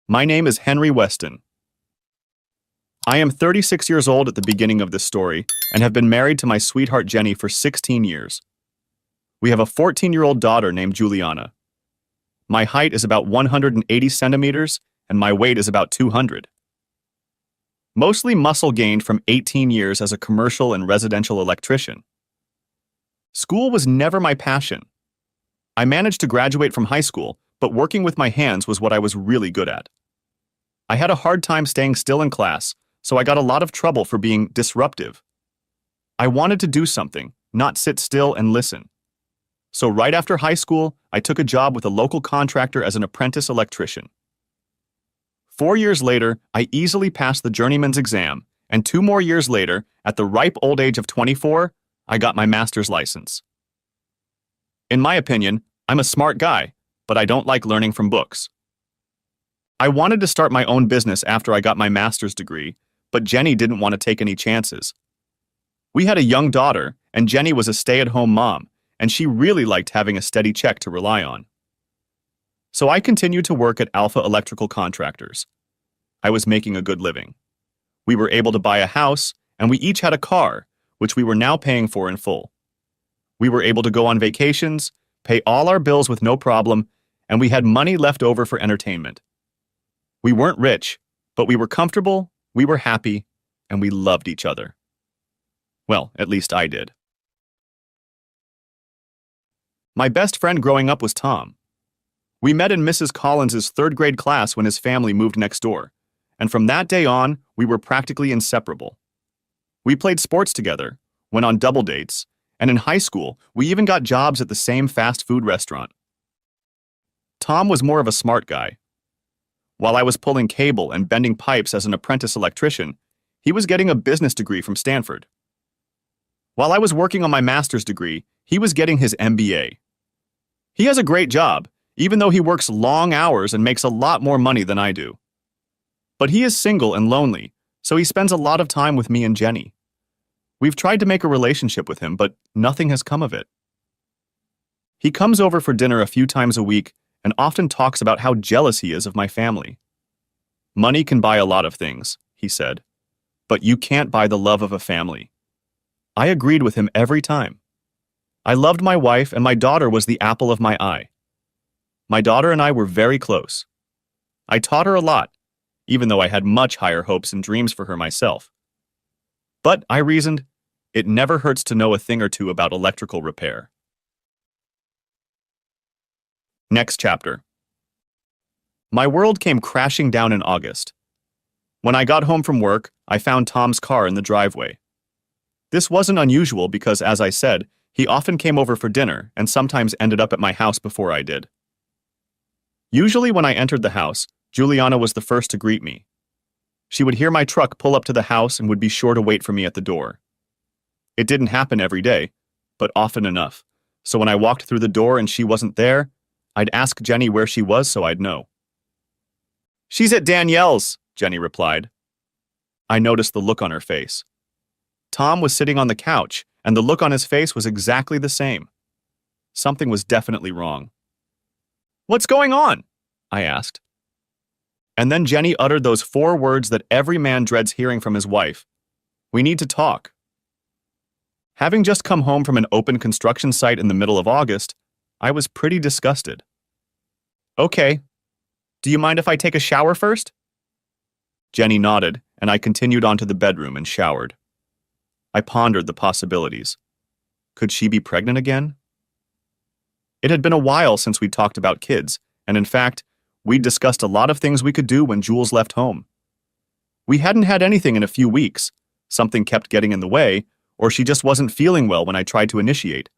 My name is Henry Weston. I am 36 years old at the beginning of this story and have been married to my sweetheart Jenny for 16 years. We have a 14-year-old daughter named Juliana. My height is about 180 centimeters and my weight is about 200. Mostly muscle gained from 18 years as a commercial and residential electrician. School was never my passion. I managed to graduate from high school, but working with my hands was what I was really good at. I had a hard time staying still in class, so I got a lot of trouble for being disruptive. I wanted to do something, not sit still and listen. So right after high school, I took a job with a local contractor as an apprentice electrician. 4 years later, I easily passed the journeyman's exam, and 2 more years later, at the ripe old age of 24, I got my master's license. In my opinion, I'm a smart guy, but I don't like learning from books. I wanted to start my own business after I got my master's degree, but Jenny didn't want to take any chances. We had a young daughter, and Jenny was a stay-at-home mom, and she really liked having a steady check to rely on. So I continued to work at Alpha Electrical Contractors. I was making a good living. We were able to buy a house, and we each had a car, which we were now paying for in full. We were able to go on vacations, pay all our bills with no problem, and we had money left over for entertainment. We weren't rich, but we were comfortable, we were happy, and we loved each other. Well, at least I did. My best friend growing up was Tom. We met in Mrs. Collins's 3rd grade class when his family moved next door, and from that day on, we were practically inseparable. We played sports together, went on double dates, and in high school, we even got jobs at the same fast food restaurant. Tom was more of a smart guy. While I was pulling cable and bending pipes as an apprentice electrician, he was getting a business degree from Stanford. While I was working on my master's degree, he was getting his MBA. He has a great job, even though he works long hours and makes a lot more money than I do. But he is single and lonely, so he spends a lot of time with me and Jenny. We've tried to make a relationship with him, but nothing has come of it. He comes over for dinner a few times a week and often talks about how jealous he is of my family. Money can buy a lot of things, he said, but you can't buy the love of a family. I agreed with him every time. I loved my wife and my daughter was the apple of my eye. My daughter and I were very close. I taught her a lot, even though I had much higher hopes and dreams for her myself. But, I reasoned, it never hurts to know a thing or two about electrical repair. Next chapter. My world came crashing down in August. When I got home from work, I found Tom's car in the driveway. This wasn't unusual because, as I said, he often came over for dinner and sometimes ended up at my house before I did. Usually when I entered the house, Juliana was the first to greet me. She would hear my truck pull up to the house and would be sure to wait for me at the door. It didn't happen every day, but often enough, so when I walked through the door and she wasn't there, I'd ask Jenny where she was so I'd know. "She's at Danielle's," Jenny replied. I noticed the look on her face. Tom was sitting on the couch, and the look on his face was exactly the same. Something was definitely wrong. "What's going on?" I asked. And then Jenny uttered those 4 words that every man dreads hearing from his wife. "We need to talk." Having just come home from an open construction site in the middle of August, I was pretty disgusted. "Okay. Do you mind if I take a shower first?" Jenny nodded, and I continued on to the bedroom and showered. I pondered the possibilities. Could she be pregnant again? It had been a while since we'd talked about kids, and in fact, we'd discussed a lot of things we could do when Jules left home. We hadn't had anything in a few weeks. Something kept getting in the way, or she just wasn't feeling well when I tried to initiate.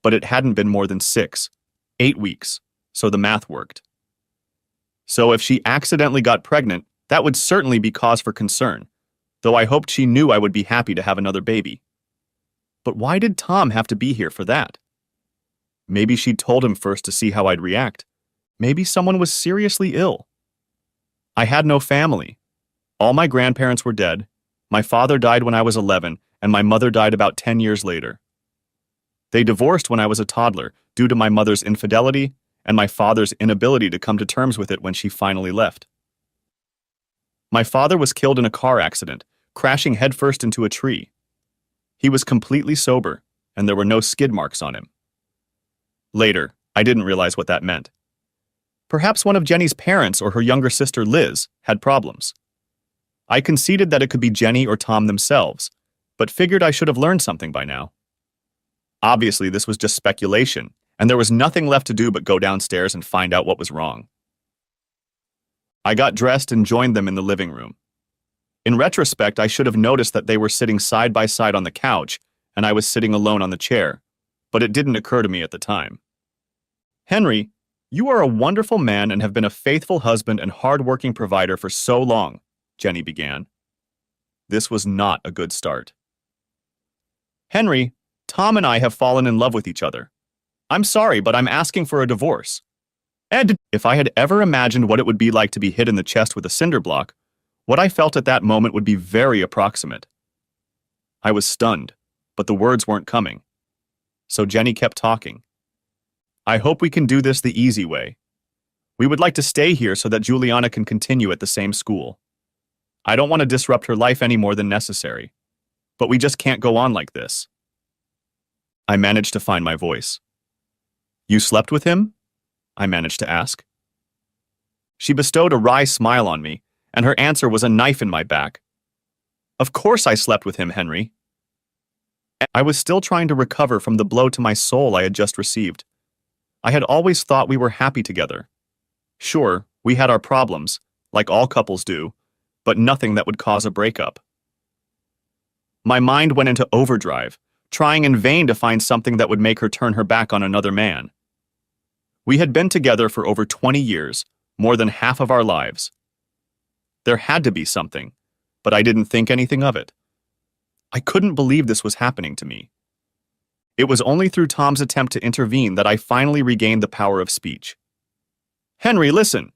But it hadn't been more than 6, 8 weeks, so the math worked. So if she accidentally got pregnant, that would certainly be cause for concern, though I hoped she knew I would be happy to have another baby. But why did Tom have to be here for that? Maybe she'd told him first to see how I'd react. Maybe someone was seriously ill. I had no family. All my grandparents were dead. My father died when I was 11, and my mother died about 10 years later. They divorced when I was a toddler due to my mother's infidelity and my father's inability to come to terms with it when she finally left. My father was killed in a car accident, crashing headfirst into a tree. He was completely sober, and there were no skid marks on him. Later, I didn't realize what that meant. Perhaps one of Jenny's parents or her younger sister Liz had problems. I conceded that it could be Jenny or Tom themselves, but figured I should have learned something by now. Obviously, this was just speculation, and there was nothing left to do but go downstairs and find out what was wrong. I got dressed and joined them in the living room. In retrospect, I should have noticed that they were sitting side by side on the couch, and I was sitting alone on the chair, but it didn't occur to me at the time. "Henry, you are a wonderful man and have been a faithful husband and hard-working provider for so long," Jenny began. This was not a good start. "Henry, Tom and I have fallen in love with each other. I'm sorry, but I'm asking for a divorce." And if I had ever imagined what it would be like to be hit in the chest with a cinder block, what I felt at that moment would be very approximate. I was stunned, but the words weren't coming. So Jenny kept talking. "I hope we can do this the easy way. We would like to stay here so that Juliana can continue at the same school. I don't want to disrupt her life any more than necessary, but we just can't go on like this." I managed to find my voice. "You slept with him?" I managed to ask. She bestowed a wry smile on me, and her answer was a knife in my back. "Of course I slept with him, Henry." I was still trying to recover from the blow to my soul I had just received. I had always thought we were happy together. Sure, we had our problems, like all couples do, but nothing that would cause a breakup. My mind went into overdrive, trying in vain to find something that would make her turn her back on another man. We had been together for over 20 years, more than half of our lives. There had to be something, but I didn't think anything of it. I couldn't believe this was happening to me. It was only through Tom's attempt to intervene that I finally regained the power of speech. "Henry, listen!"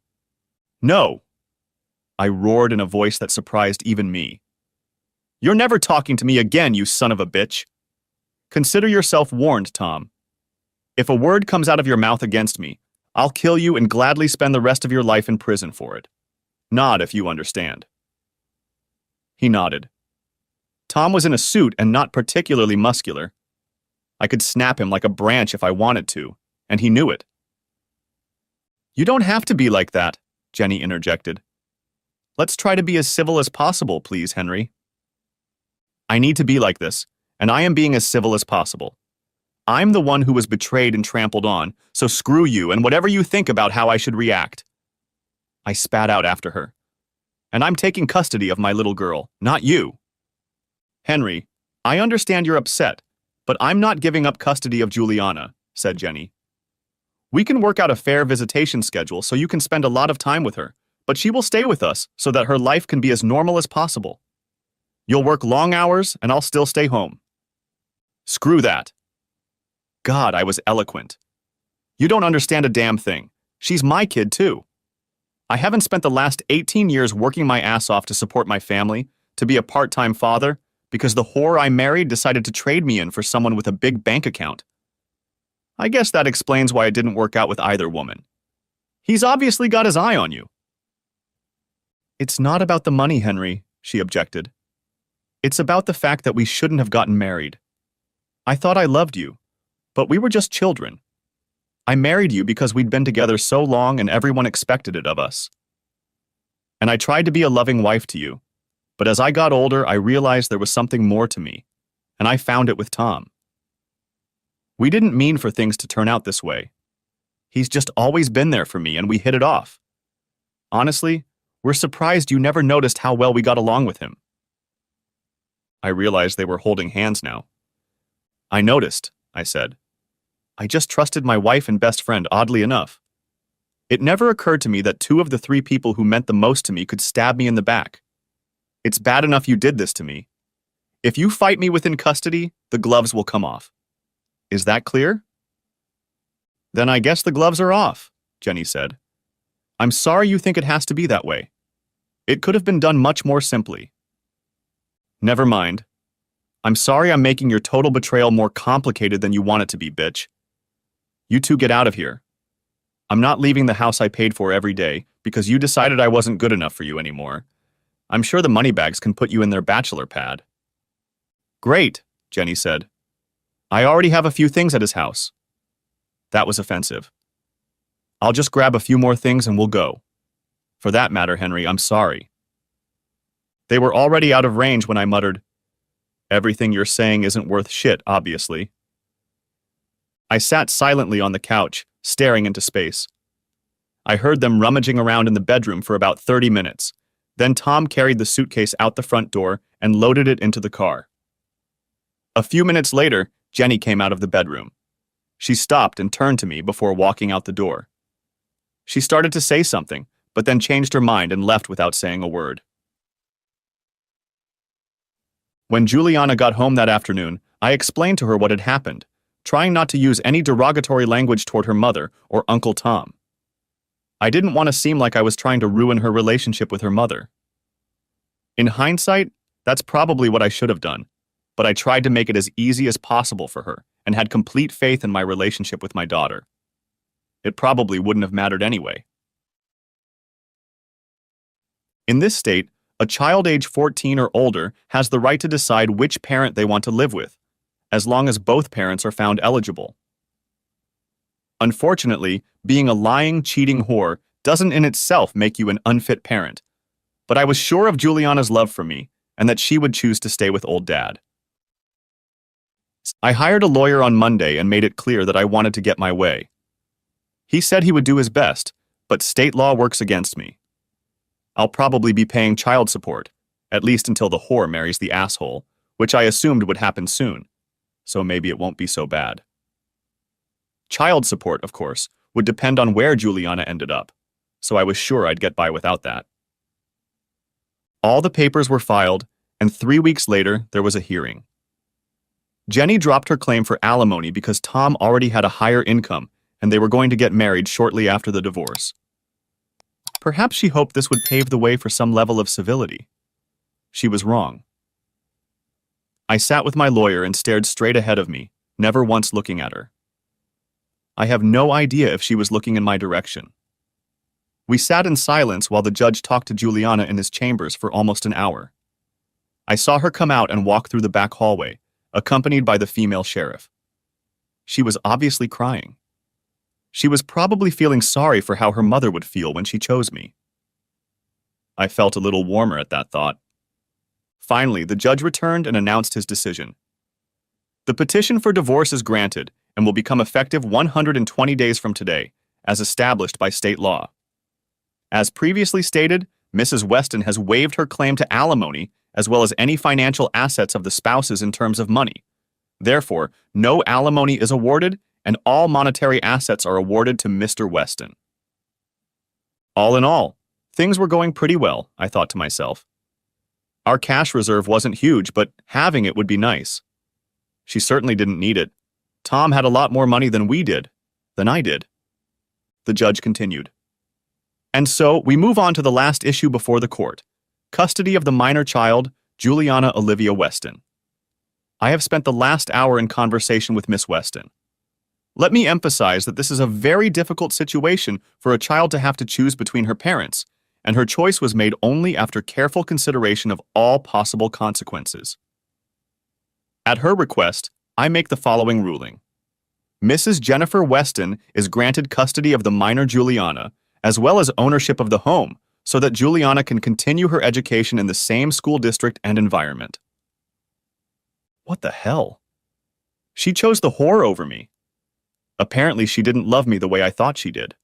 "No!" I roared in a voice that surprised even me. "You're never talking to me again, you son of a bitch! Consider yourself warned, Tom. If a word comes out of your mouth against me, I'll kill you and gladly spend the rest of your life in prison for it. Nod if you understand." He nodded. Tom was in a suit and not particularly muscular. I could snap him like a branch if I wanted to, and he knew it. "You don't have to be like that," Jenny interjected. "Let's try to be as civil as possible, please, Henry." "I need to be like this, and I am being as civil as possible. I'm the one who was betrayed and trampled on, so screw you and whatever you think about how I should react." I spat out after her. "And I'm taking custody of my little girl, not you." "Henry, I understand you're upset, but I'm not giving up custody of Juliana," said Jenny. "We can work out a fair visitation schedule so you can spend a lot of time with her, but she will stay with us so that her life can be as normal as possible. You'll work long hours and I'll still stay home." "Screw that." God, I was eloquent. "You don't understand a damn thing. She's my kid too. I haven't spent the last 18 years working my ass off to support my family, to be a part-time father, because the whore I married decided to trade me in for someone with a big bank account. I guess that explains why it didn't work out with either woman. He's obviously got his eye on you." "It's not about the money, Henry," she objected. "It's about the fact that we shouldn't have gotten married. I thought I loved you, but we were just children. I married you because we'd been together so long and everyone expected it of us. And I tried to be a loving wife to you, but as I got older, I realized there was something more to me, and I found it with Tom. We didn't mean for things to turn out this way. He's just always been there for me, and we hit it off. Honestly, we're surprised you never noticed how well we got along with him." I realized they were holding hands now. "I noticed," I said. "I just trusted my wife and best friend, oddly enough. It never occurred to me that two of the three people who meant the most to me could stab me in the back. It's bad enough you did this to me. If you fight me within custody, the gloves will come off. Is that clear?" "Then I guess the gloves are off," Jenny said. "I'm sorry you think it has to be that way. It could have been done much more simply." "Never mind. I'm sorry I'm making your total betrayal more complicated than you want it to be, bitch. You two get out of here. I'm not leaving the house I paid for every day because you decided I wasn't good enough for you anymore. I'm sure the moneybags can put you in their bachelor pad. Great, Jenny said. I already have a few things at his house. That was offensive. I'll just grab a few more things and we'll go. For that matter, Henry, I'm sorry. They were already out of range when I muttered, Everything you're saying isn't worth shit, obviously. I sat silently on the couch, staring into space. I heard them rummaging around in the bedroom for about 30 minutes. Then Tom carried the suitcase out the front door and loaded it into the car. A few minutes later, Jenny came out of the bedroom. She stopped and turned to me before walking out the door. She started to say something, but then changed her mind and left without saying a word. When Juliana got home that afternoon, I explained to her what had happened, trying not to use any derogatory language toward her mother or Uncle Tom. I didn't want to seem like I was trying to ruin her relationship with her mother. In hindsight, that's probably what I should have done, but I tried to make it as easy as possible for her and had complete faith in my relationship with my daughter. It probably wouldn't have mattered anyway. In this state, a child age 14 or older has the right to decide which parent they want to live with, as long as both parents are found eligible. Unfortunately, being a lying, cheating whore doesn't in itself make you an unfit parent, but I was sure of Juliana's love for me and that she would choose to stay with old dad. I hired a lawyer on Monday and made it clear that I wanted to get my way. He said he would do his best, but state law works against me. I'll probably be paying child support, at least until the whore marries the asshole, which I assumed would happen soon, so maybe it won't be so bad. Child support, of course, would depend on where Juliana ended up, so I was sure I'd get by without that. All the papers were filed, and 3 weeks later, there was a hearing. Jenny dropped her claim for alimony because Tom already had a higher income and they were going to get married shortly after the divorce. Perhaps she hoped this would pave the way for some level of civility. She was wrong. I sat with my lawyer and stared straight ahead of me, never once looking at her. I have no idea if she was looking in my direction. We sat in silence while the judge talked to Juliana in his chambers for almost an hour. I saw her come out and walk through the back hallway, accompanied by the female sheriff. She was obviously crying. She was probably feeling sorry for how her mother would feel when she chose me. I felt a little warmer at that thought. Finally, the judge returned and announced his decision. The petition for divorce is granted and will become effective 120 days from today, as established by state law. As previously stated, Mrs. Weston has waived her claim to alimony as well as any financial assets of the spouses in terms of money. Therefore, no alimony is awarded and all monetary assets are awarded to Mr. Weston. All in all, things were going pretty well, I thought to myself. Our cash reserve wasn't huge, but having it would be nice. She certainly didn't need it. Tom had a lot more money than I did. The judge continued. And so, we move on to the last issue before the court. Custody of the minor child, Juliana Olivia Weston. I have spent the last hour in conversation with Miss Weston. Let me emphasize that this is a very difficult situation for a child to have to choose between her parents, and her choice was made only after careful consideration of all possible consequences. At her request, I make the following ruling. Mrs. Jennifer Weston is granted custody of the minor Juliana, as well as ownership of the home, so that Juliana can continue her education in the same school district and environment. What the hell? She chose the whore over me. Apparently, she didn't love me the way I thought she did.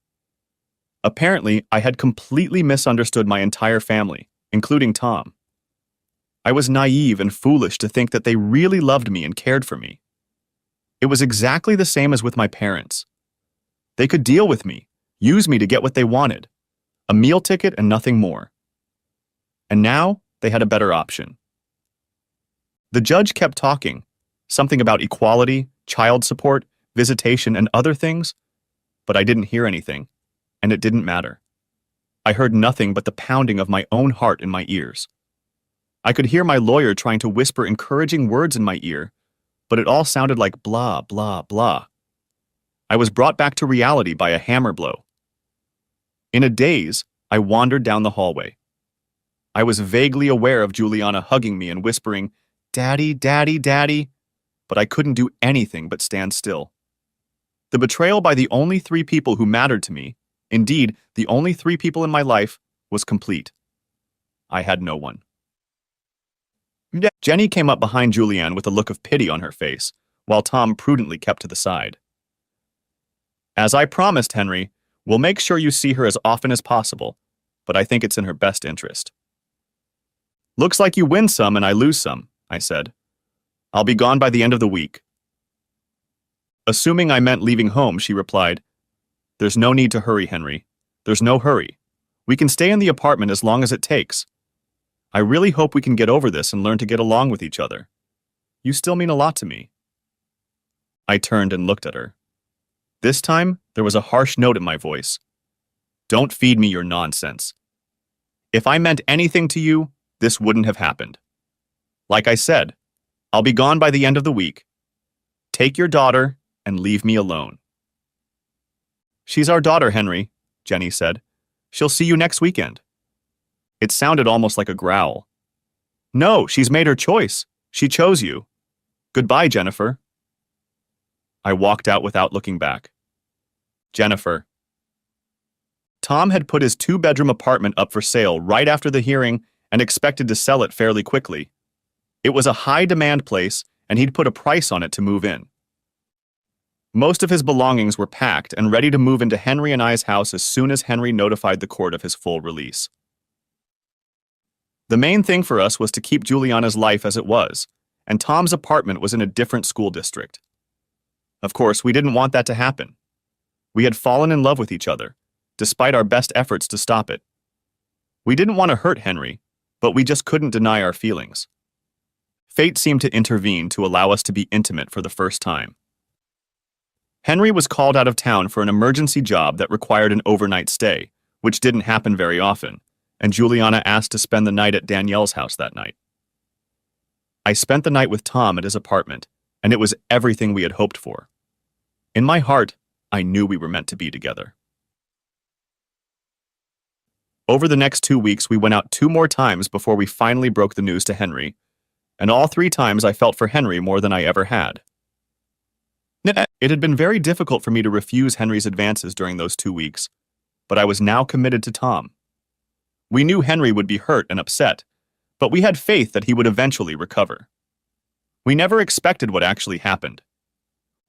Apparently, I had completely misunderstood my entire family, including Tom. I was naive and foolish to think that they really loved me and cared for me. It was exactly the same as with my parents. They could deal with me, use me to get what they wanted, a meal ticket and nothing more. And now, they had a better option. The judge kept talking, something about equality, child support, visitation, and other things, but I didn't hear anything, and it didn't matter. I heard nothing but the pounding of my own heart in my ears. I could hear my lawyer trying to whisper encouraging words in my ear, but it all sounded like blah, blah, blah. I was brought back to reality by a hammer blow. In a daze, I wandered down the hallway. I was vaguely aware of Juliana hugging me and whispering, "Daddy, Daddy, Daddy," but I couldn't do anything but stand still. The betrayal by the only three people who mattered to me, indeed, the only three people in my life, was complete. I had no one. Jenny came up behind Julianne with a look of pity on her face, while Tom prudently kept to the side. "As I promised, Henry, we'll make sure you see her as often as possible, but I think it's in her best interest." "Looks like you win some and I lose some," I said. "I'll be gone by the end of the week." Assuming I meant leaving home, she replied, "There's no need to hurry, Henry. There's no hurry. We can stay in the apartment as long as it takes. I really hope we can get over this and learn to get along with each other. You still mean a lot to me." I turned and looked at her. This time, there was a harsh note in my voice. "Don't feed me your nonsense. If I meant anything to you, this wouldn't have happened. Like I said, I'll be gone by the end of the week. Take your daughter and leave me alone." "She's our daughter, Henry," Jenny said. "She'll see you next weekend." It sounded almost like a growl. "No, she's made her choice. She chose you. Goodbye, Jennifer." I walked out without looking back. Jennifer. Tom had put his two-bedroom apartment up for sale right after the hearing and expected to sell it fairly quickly. It was a high-demand place, and he'd put a price on it to move in. Most of his belongings were packed and ready to move into Henry and I's house as soon as Henry notified the court of his full release. The main thing for us was to keep Juliana's life as it was, and Tom's apartment was in a different school district. Of course, we didn't want that to happen. We had fallen in love with each other, despite our best efforts to stop it. We didn't want to hurt Henry, but we just couldn't deny our feelings. Fate seemed to intervene to allow us to be intimate for the first time. Henry was called out of town for an emergency job that required an overnight stay, which didn't happen very often, and Juliana asked to spend the night at Danielle's house that night. I spent the night with Tom at his apartment, and it was everything we had hoped for. In my heart, I knew we were meant to be together. Over the next 2 weeks, we went out 2 more times before we finally broke the news to Henry, and all 3 times I felt for Henry more than I ever had. It had been very difficult for me to refuse Henry's advances during those 2 weeks, but I was now committed to Tom. We knew Henry would be hurt and upset, but we had faith that he would eventually recover. We never expected what actually happened.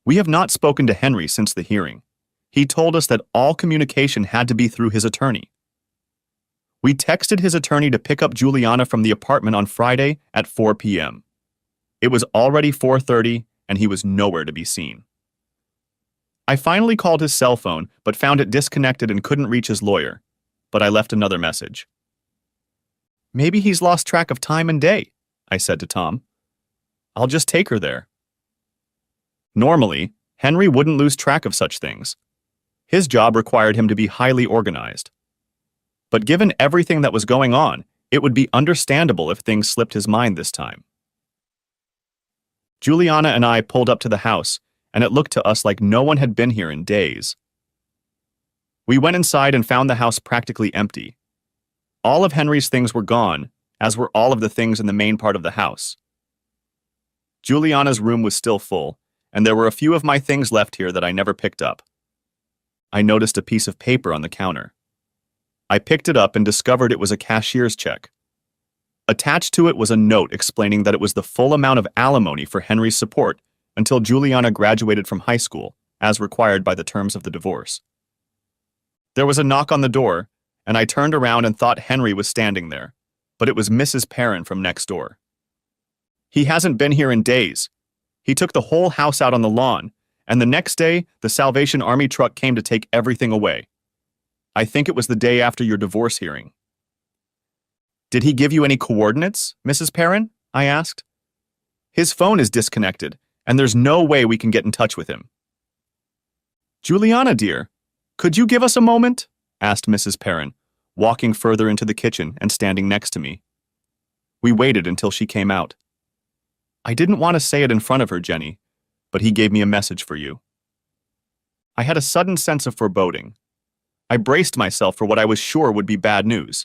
We have not spoken to Henry since the hearing. He told us that all communication had to be through his attorney. We texted his attorney to pick up Juliana from the apartment on Friday at 4 p.m. It was already 4:30, and he was nowhere to be seen. I finally called his cell phone, but found it disconnected and couldn't reach his lawyer, but I left another message. "Maybe he's lost track of time and day," I said to Tom. "I'll just take her there." Normally, Henry wouldn't lose track of such things. His job required him to be highly organized. But given everything that was going on, it would be understandable if things slipped his mind this time. Juliana and I pulled up to the house, and it looked to us like no one had been here in days. We went inside and found the house practically empty. All of Henry's things were gone, as were all of the things in the main part of the house. Juliana's room was still full, and there were a few of my things left here that I never picked up. I noticed a piece of paper on the counter. I picked it up and discovered it was a cashier's check. Attached to it was a note explaining that it was the full amount of alimony for Henry's support until Juliana graduated from high school, as required by the terms of the divorce. There was a knock on the door, and I turned around and thought Henry was standing there, but it was Mrs. Perrin from next door. "He hasn't been here in days. He took the whole house out on the lawn, and the next day, the Salvation Army truck came to take everything away. I think it was the day after your divorce hearing." "Did he give you any coordinates, Mrs. Perrin?" I asked. "His phone is disconnected, and there's no way we can get in touch with him." "Juliana, dear, could you give us a moment?" asked Mrs. Perrin, walking further into the kitchen and standing next to me. We waited until she came out. "I didn't want to say it in front of her, Jenny, but he gave me a message for you." I had a sudden sense of foreboding. I braced myself for what I was sure would be bad news.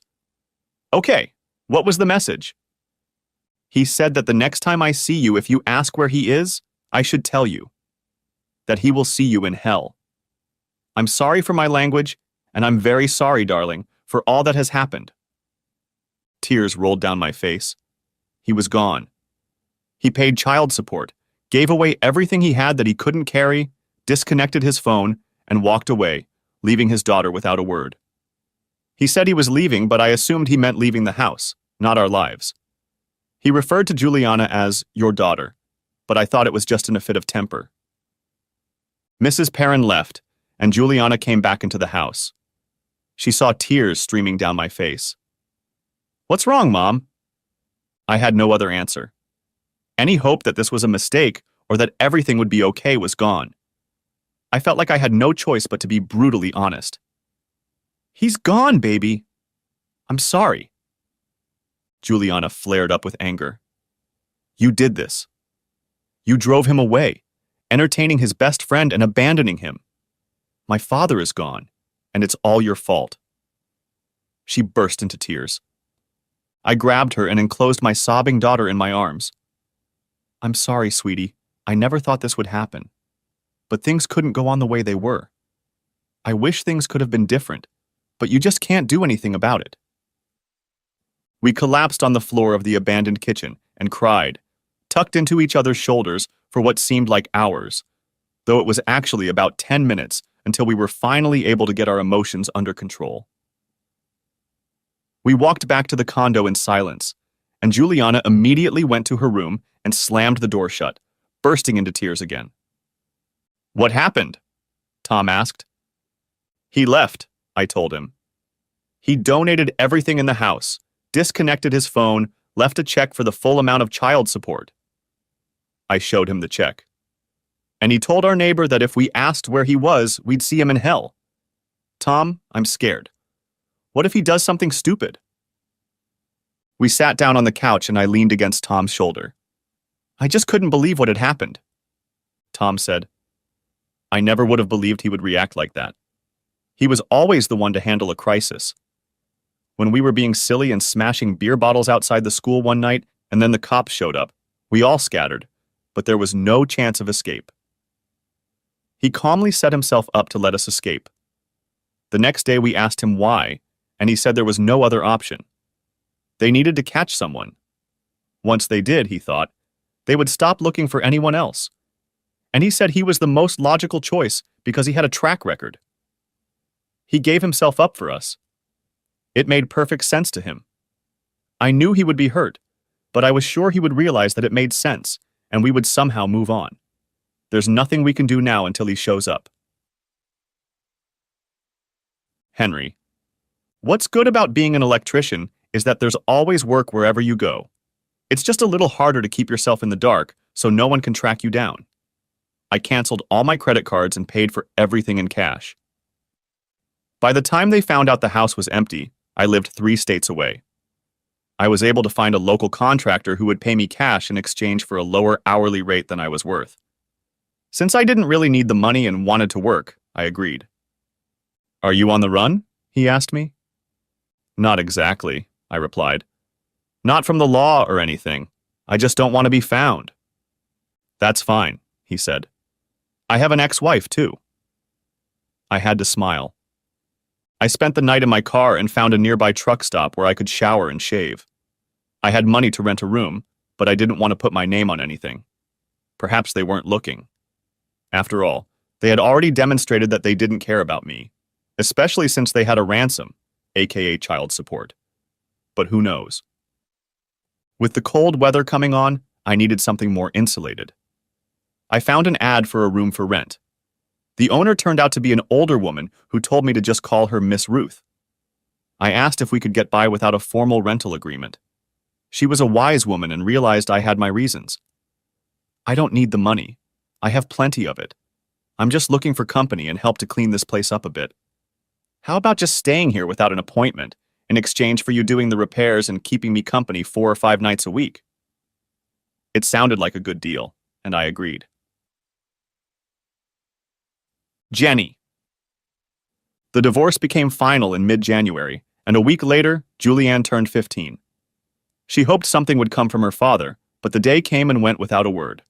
"Okay, What was the message? He said that the next time I see you, if you ask where he is, I should tell you. That he will see you in hell. I'm sorry for my language, and I'm very sorry, darling, for all that has happened. Tears rolled down my face. He was gone. He paid child support, gave away everything he had that he couldn't carry, disconnected his phone, and walked away, leaving his daughter without a word. He said he was leaving, but I assumed he meant leaving the house, not our lives. He referred to Juliana as your daughter, but I thought it was just in a fit of temper. Mrs. Perrin left, and Juliana came back into the house. She saw tears streaming down my face. What's wrong, Mom? I had no other answer. Any hope that this was a mistake or that everything would be okay was gone. I felt like I had no choice but to be brutally honest. He's gone, baby. I'm sorry. Juliana flared up with anger. You did this. You drove him away, entertaining his best friend and abandoning him. My father is gone, and it's all your fault. She burst into tears. I grabbed her and enclosed my sobbing daughter in my arms. I'm sorry, sweetie. I never thought this would happen. But things couldn't go on the way they were. I wish things could have been different, but you just can't do anything about it. We collapsed on the floor of the abandoned kitchen and cried, tucked into each other's shoulders for what seemed like hours, though it was actually about 10 minutes until we were finally able to get our emotions under control. We walked back to the condo in silence, and Juliana immediately went to her room and slammed the door shut, bursting into tears again. What happened? Tom asked. He left, I told him. He donated everything in the house, disconnected his phone, left a check for the full amount of child support. I showed him the check. And he told our neighbor that if we asked where he was, we'd see him in hell. Tom, I'm scared. What if he does something stupid? We sat down on the couch and I leaned against Tom's shoulder. I just couldn't believe what had happened. Tom said, I never would have believed he would react like that. He was always the one to handle a crisis. When we were being silly and smashing beer bottles outside the school one night and then the cops showed up, we all scattered, but there was no chance of escape. He calmly set himself up to let us escape. The next day we asked him why, and he said there was no other option. They needed to catch someone. Once they did, he thought, they would stop looking for anyone else. And he said he was the most logical choice because he had a track record. He gave himself up for us. It made perfect sense to him. I knew he would be hurt, but I was sure he would realize that it made sense, and we would somehow move on. There's nothing we can do now until he shows up. Henry. What's good about being an electrician is that there's always work wherever you go. It's just a little harder to keep yourself in the dark so no one can track you down. I canceled all my credit cards and paid for everything in cash. By the time they found out the house was empty, I lived 3 states away. I was able to find a local contractor who would pay me cash in exchange for a lower hourly rate than I was worth. Since I didn't really need the money and wanted to work, I agreed. Are you on the run? He asked me. Not exactly, I replied. Not from the law or anything. I just don't want to be found. That's fine, he said. I have an ex-wife, too. I had to smile. I spent the night in my car and found a nearby truck stop where I could shower and shave. I had money to rent a room, but I didn't want to put my name on anything. Perhaps they weren't looking. After all, they had already demonstrated that they didn't care about me, especially since they had a ransom, aka child support. But who knows? With the cold weather coming on, I needed something more insulated. I found an ad for a room for rent. The owner turned out to be an older woman who told me to just call her Miss Ruth. I asked if we could get by without a formal rental agreement. She was a wise woman and realized I had my reasons. I don't need the money. I have plenty of it. I'm just looking for company and help to clean this place up a bit. How about just staying here without an appointment in exchange for you doing the repairs and keeping me company 4 or 5 nights a week? It sounded like a good deal, and I agreed. Jenny. The divorce became final in mid-January, and a week later, Julianne turned 15. She hoped something would come from her father, but the day came and went without a word.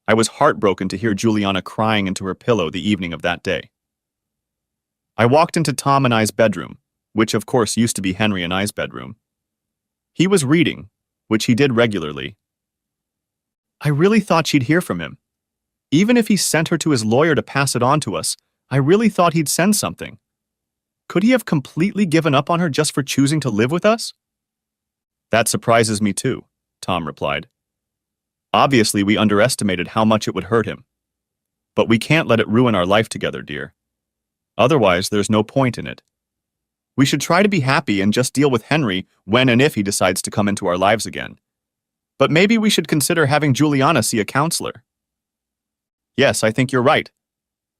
I was heartbroken to hear Juliana crying into her pillow the evening of that day. I walked into Tom and I's bedroom, which of course used to be Henry and I's bedroom. He was reading, which he did regularly. I really thought she'd hear from him. Even if he sent her to his lawyer to pass it on to us, I really thought he'd send something. Could he have completely given up on her just for choosing to live with us? That surprises me too, Tom replied. Obviously, we underestimated how much it would hurt him. But we can't let it ruin our life together, dear. Otherwise, there's no point in it. We should try to be happy and just deal with Henry when and if he decides to come into our lives again. But maybe we should consider having Juliana see a counselor. Yes, I think you're right.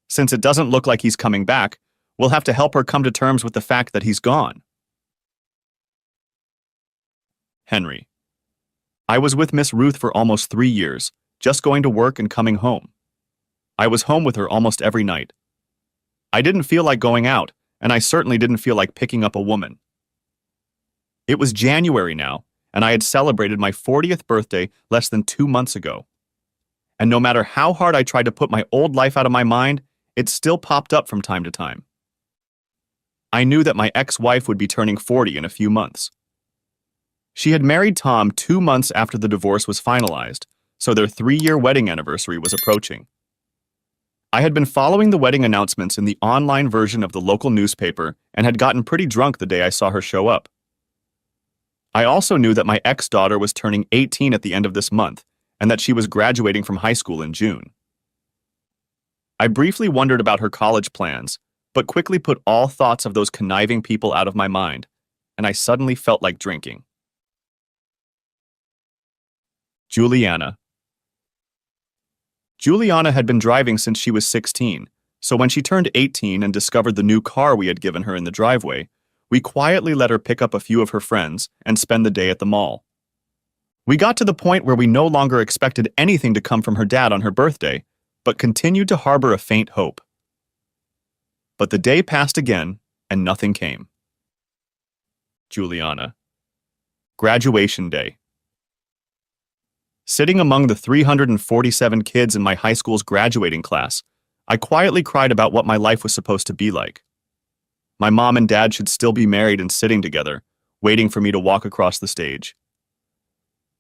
Since it doesn't look like he's coming back, we'll have to help her come to terms with the fact that he's gone. Henry. I was with Miss Ruth for almost 3 years, just going to work and coming home. I was home with her almost every night. I didn't feel like going out, and I certainly didn't feel like picking up a woman. It was January now, and I had celebrated my 40th birthday less than 2 months ago. And no matter how hard I tried to put my old life out of my mind, it still popped up from time to time. I knew that my ex-wife would be turning 40 in a few months. She had married Tom 2 months after the divorce was finalized, so their 3-year wedding anniversary was approaching. I had been following the wedding announcements in the online version of the local newspaper and had gotten pretty drunk the day I saw her show up. I also knew that my ex-daughter was turning 18 at the end of this month and that she was graduating from high school in June. I briefly wondered about her college plans, but quickly put all thoughts of those conniving people out of my mind, and I suddenly felt like drinking. Juliana. Juliana had been driving since she was 16, so when she turned 18 and discovered the new car we had given her in the driveway, we quietly let her pick up a few of her friends and spend the day at the mall. We got to the point where we no longer expected anything to come from her dad on her birthday, but continued to harbor a faint hope. But the day passed again, and nothing came. Juliana. Graduation day. Sitting among the 347 kids in my high school's graduating class, I quietly cried about what my life was supposed to be like. My mom and dad should still be married and sitting together, waiting for me to walk across the stage.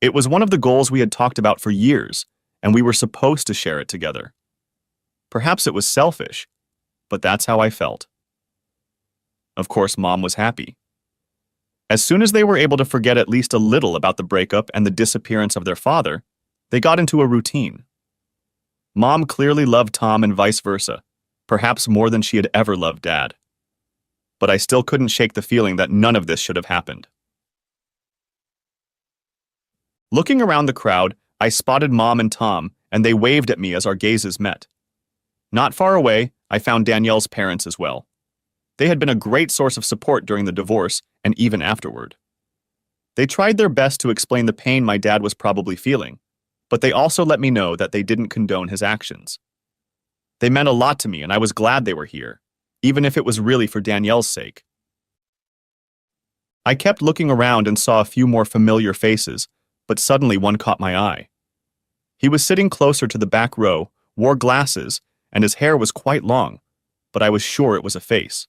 It was one of the goals we had talked about for years, and we were supposed to share it together. Perhaps it was selfish, but that's how I felt. Of course, Mom was happy. As soon as they were able to forget at least a little about the breakup and the disappearance of their father, they got into a routine. Mom clearly loved Tom and vice versa, perhaps more than she had ever loved Dad. But I still couldn't shake the feeling that none of this should have happened. Looking around the crowd, I spotted Mom and Tom, and they waved at me as our gazes met. Not far away, I found Danielle's parents as well. They had been a great source of support during the divorce and even afterward. They tried their best to explain the pain my dad was probably feeling, but they also let me know that they didn't condone his actions. They meant a lot to me, and I was glad they were here, even if it was really for Danielle's sake. I kept looking around and saw a few more familiar faces, but suddenly one caught my eye. He was sitting closer to the back row, wore glasses, and his hair was quite long, but I was sure it was a face.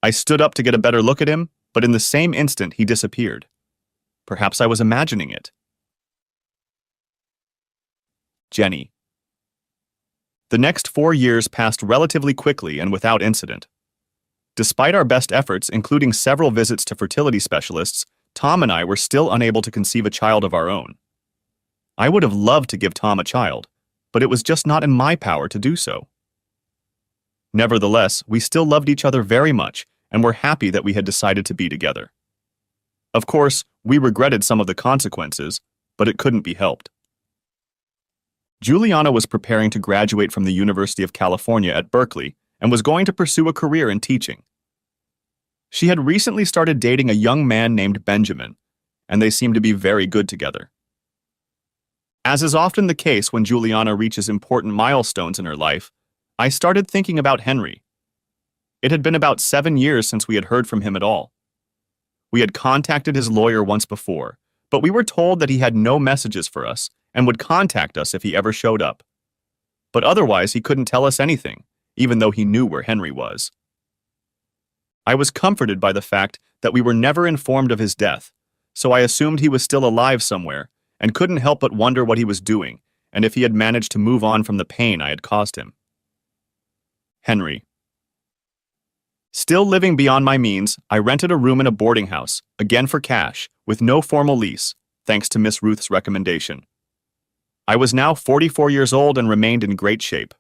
I stood up to get a better look at him, but in the same instant he disappeared. Perhaps I was imagining it. Jenny. The next 4 years passed relatively quickly and without incident. Despite our best efforts, including several visits to fertility specialists, Tom and I were still unable to conceive a child of our own. I would have loved to give Tom a child, but it was just not in my power to do so. Nevertheless, we still loved each other very much and were happy that we had decided to be together. Of course, we regretted some of the consequences, but it couldn't be helped. Juliana was preparing to graduate from the University of California at Berkeley and was going to pursue a career in teaching. She had recently started dating a young man named Benjamin, and they seemed to be very good together. As is often the case when Juliana reaches important milestones in her life, I started thinking about Henry. It had been about 7 years since we had heard from him at all. We had contacted his lawyer once before, but we were told that he had no messages for us and would contact us if he ever showed up. But otherwise, he couldn't tell us anything, even though he knew where Henry was. I was comforted by the fact that we were never informed of his death, so I assumed he was still alive somewhere and couldn't help but wonder what he was doing and if he had managed to move on from the pain I had caused him. Henry. Still living beyond my means, I rented a room in a boarding house, again for cash, with no formal lease, thanks to Miss Ruth's recommendation. I was now 44 years old and remained in great shape.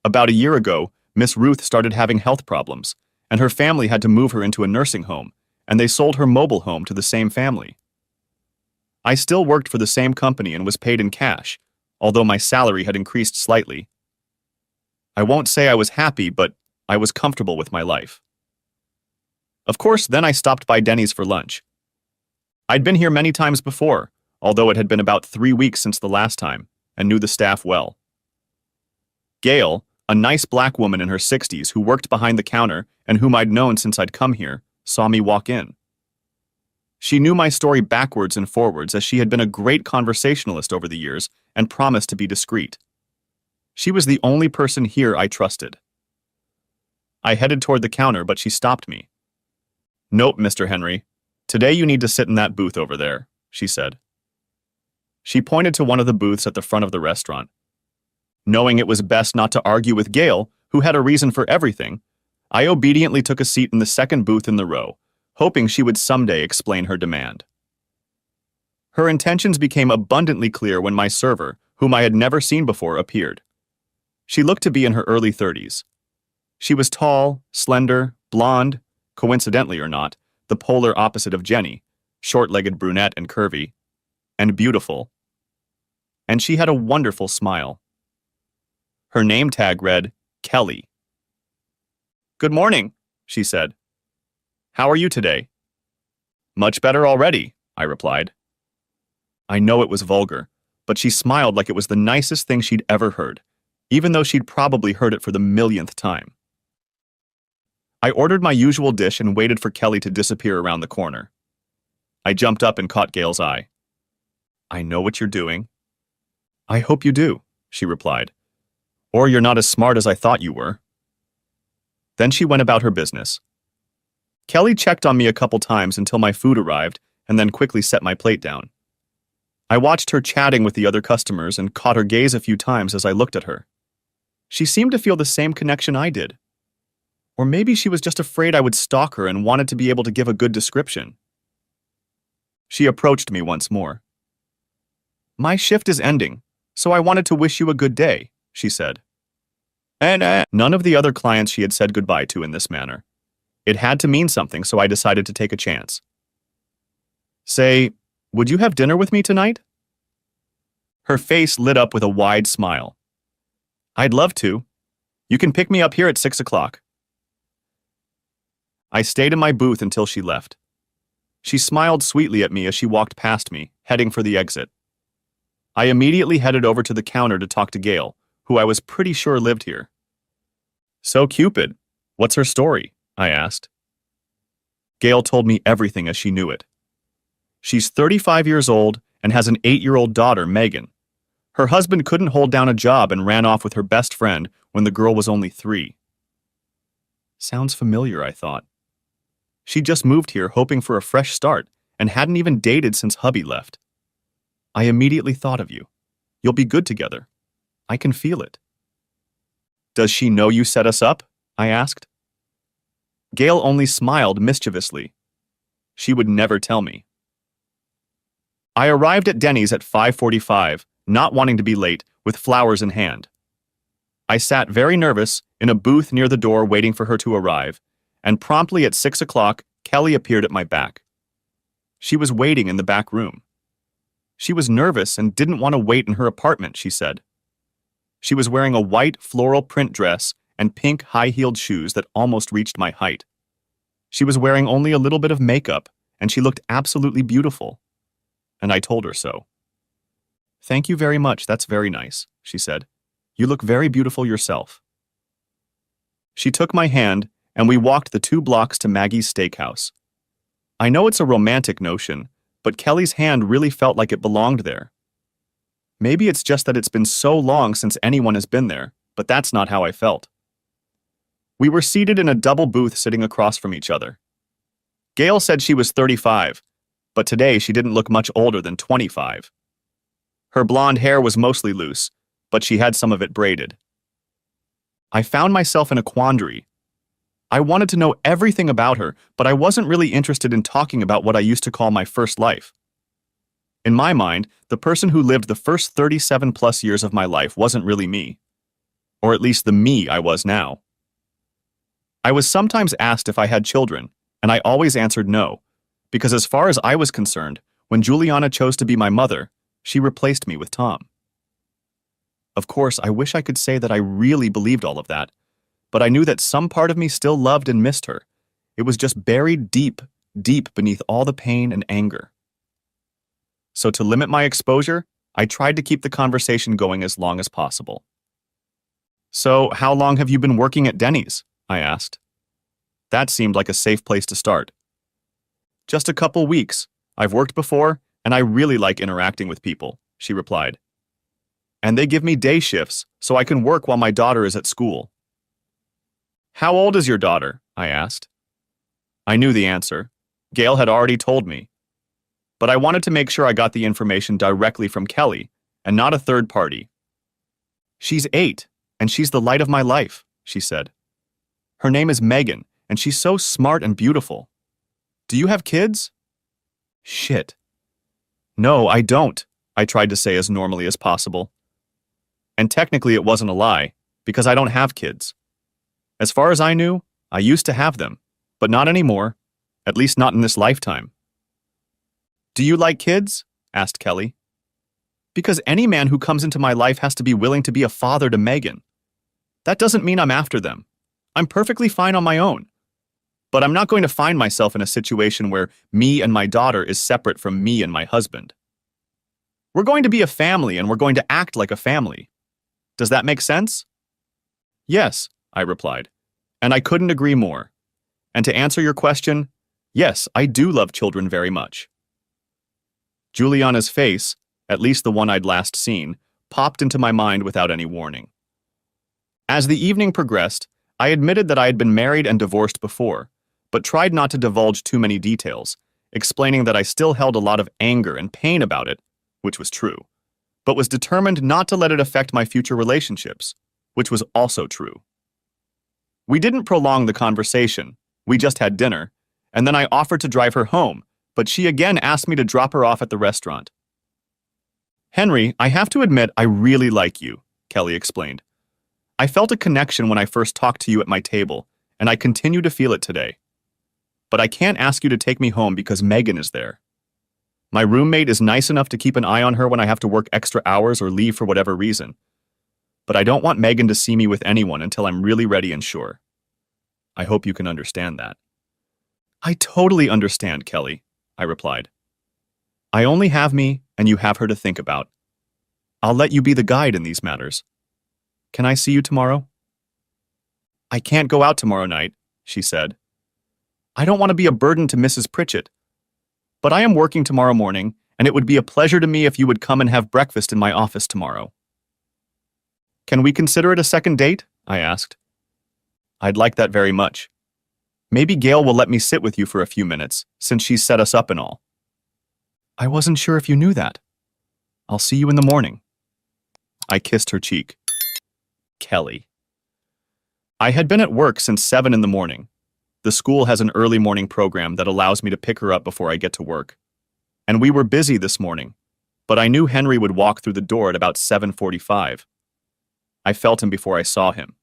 About a year ago, Miss Ruth started having health problems, and her family had to move her into a nursing home, and they sold her mobile home to the same family. I still worked for the same company and was paid in cash, although my salary had increased slightly. I won't say I was happy, but I was comfortable with my life. Of course, then I stopped by Denny's for lunch. I'd been here many times before, although it had been about 3 weeks since the last time, and knew the staff well. Gail, a nice black woman in her 60s who worked behind the counter and whom I'd known since I'd come here, saw me walk in. She knew my story backwards and forwards as she had been a great conversationalist over the years and promised to be discreet. She was the only person here I trusted. I headed toward the counter, but she stopped me. "Nope, Mr. Henry. Today you need to sit in that booth over there," she said. She pointed to one of the booths at the front of the restaurant. Knowing it was best not to argue with Gail, who had a reason for everything, I obediently took a seat in the second booth in the row, hoping she would someday explain her demand. Her intentions became abundantly clear when my server, whom I had never seen before, appeared. She looked to be in her early 30s. She was tall, slender, blonde, coincidentally or not, the polar opposite of Jenny, short-legged brunette and curvy, and beautiful. And she had a wonderful smile. Her name tag read, Kelly. "Good morning," she said. "How are you today?" "Much better already," I replied. I know it was vulgar, but she smiled like it was the nicest thing she'd ever heard, even though she'd probably heard it for the millionth time. I ordered my usual dish and waited for Kelly to disappear around the corner. I jumped up and caught Gail's eye. "I know what you're doing." "I hope you do," she replied. "Or you're not as smart as I thought you were." Then she went about her business. Kelly checked on me a couple times until my food arrived and then quickly set my plate down. I watched her chatting with the other customers and caught her gaze a few times as I looked at her. She seemed to feel the same connection I did. Or maybe she was just afraid I would stalk her and wanted to be able to give a good description. She approached me once more. "My shift is ending, so I wanted to wish you a good day," she said. And none of the other clients she had said goodbye to in this manner. It had to mean something, so I decided to take a chance. "Say, would you have dinner with me tonight?" Her face lit up with a wide smile. "I'd love to. You can pick me up here at 6 o'clock. I stayed in my booth until she left. She smiled sweetly at me as she walked past me, heading for the exit. I immediately headed over to the counter to talk to Gail, who I was pretty sure lived here. "So Cupid, what's her story?" I asked. Gail told me everything as she knew it. She's 35 years old and has an 8-year-old daughter, Megan. Her husband couldn't hold down a job and ran off with her best friend when the girl was only 3. Sounds familiar, I thought. She just moved here hoping for a fresh start and hadn't even dated since hubby left. I immediately thought of you. You'll be good together. I can feel it. "Does she know you set us up?" I asked. Gail only smiled mischievously. She would never tell me. I arrived at Denny's at 5:45, not wanting to be late, with flowers in hand. I sat very nervous in a booth near the door waiting for her to arrive, and promptly at 6 o'clock, Kelly appeared at my back. She was waiting in the back room. She was nervous and didn't want to wait in her apartment, she said. She was wearing a white floral print dress and pink high-heeled shoes that almost reached my height. She was wearing only a little bit of makeup, and she looked absolutely beautiful. And I told her so. "Thank you very much, that's very nice," she said. "You look very beautiful yourself." She took my hand, and we walked the 2 blocks to Maggie's Steakhouse. I know it's a romantic notion, but Kelly's hand really felt like it belonged there. Maybe it's just that it's been so long since anyone has been there, but that's not how I felt. We were seated in a double booth sitting across from each other. Gail said she was 35, but today she didn't look much older than 25. Her blonde hair was mostly loose, but she had some of it braided. I found myself in a quandary. I wanted to know everything about her, but I wasn't really interested in talking about what I used to call my first life. In my mind, the person who lived the first 37+ years of my life wasn't really me. Or at least the me I was now. I was sometimes asked if I had children, and I always answered no, because as far as I was concerned, when Juliana chose to be my mother, she replaced me with Tom. Of course, I wish I could say that I really believed all of that, but I knew that some part of me still loved and missed her. It was just buried deep, deep beneath all the pain and anger. So to limit my exposure, I tried to keep the conversation going as long as possible. "So, how long have you been working at Denny's?" I asked. That seemed like a safe place to start. "Just a couple weeks. I've worked before, and I really like interacting with people," she replied. "And they give me day shifts, so I can work while my daughter is at school." "How old is your daughter?" I asked. I knew the answer. Gail had already told me. But I wanted to make sure I got the information directly from Kelly, and not a third party. "She's 8, and she's the light of my life," she said. "Her name is Megan, and she's so smart and beautiful. Do you have kids?" Shit. "No, I don't," I tried to say as normally as possible. And technically it wasn't a lie, because I don't have kids. As far as I knew, I used to have them, but not anymore, at least not in this lifetime. "Do you like kids?" asked Kelly. "Because any man who comes into my life has to be willing to be a father to Megan. That doesn't mean I'm after them. I'm perfectly fine on my own. But I'm not going to find myself in a situation where me and my daughter is separate from me and my husband. We're going to be a family and we're going to act like a family. Does that make sense?" "Yes," I replied, and I couldn't agree more. And to answer your question, yes, I do love children very much. Juliana's face, at least the one I'd last seen, popped into my mind without any warning. As the evening progressed, I admitted that I had been married and divorced before, but tried not to divulge too many details, explaining that I still held a lot of anger and pain about it, which was true, but was determined not to let it affect my future relationships, which was also true. We didn't prolong the conversation, we just had dinner, and then I offered to drive her home, but she again asked me to drop her off at the restaurant. "Henry, I have to admit I really like you," Kelly explained. "I felt a connection when I first talked to you at my table, and I continue to feel it today. But I can't ask you to take me home because Megan is there. My roommate is nice enough to keep an eye on her when I have to work extra hours or leave for whatever reason. But I don't want Megan to see me with anyone until I'm really ready and sure. I hope you can understand that." "I totally understand, Kelly," I replied. "I only have me, and you have her to think about. I'll let you be the guide in these matters. Can I see you tomorrow?" "I can't go out tomorrow night," she said. "I don't want to be a burden to Mrs. Pritchett. But I am working tomorrow morning, and it would be a pleasure to me if you would come and have breakfast in my office tomorrow." "Can we consider it a second date?" I asked. "I'd like that very much. Maybe Gail will let me sit with you for a few minutes, since she's set us up and all." "I wasn't sure if you knew that. I'll see you in the morning." I kissed her cheek. Kelly. I had been at work since 7 in the morning. The school has an early morning program that allows me to pick her up before I get to work. And we were busy this morning, but I knew Henry would walk through the door at about 7:45. I felt him before I saw him.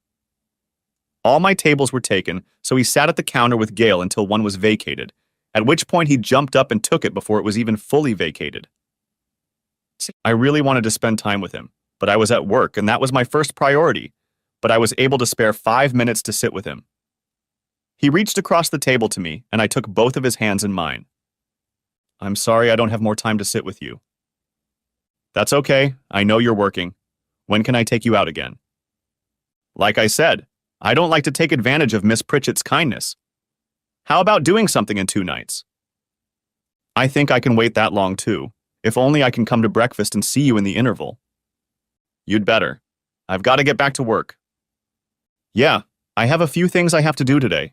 All my tables were taken, so he sat at the counter with Gail until one was vacated, at which point he jumped up and took it before it was even fully vacated. I really wanted to spend time with him, but I was at work and that was my first priority, but I was able to spare 5 minutes to sit with him. He reached across the table to me, and I took both of his hands in mine. "I'm sorry I don't have more time to sit with you." "That's okay, I know you're working. When can I take you out again?" "Like I said, I don't like to take advantage of Miss Pritchett's kindness. How about doing something in 2 nights?" I think I can wait that long too. If only I can come to breakfast and see you in the interval. You'd better. I've got to get back to work. Yeah, I have a few things I have to do today.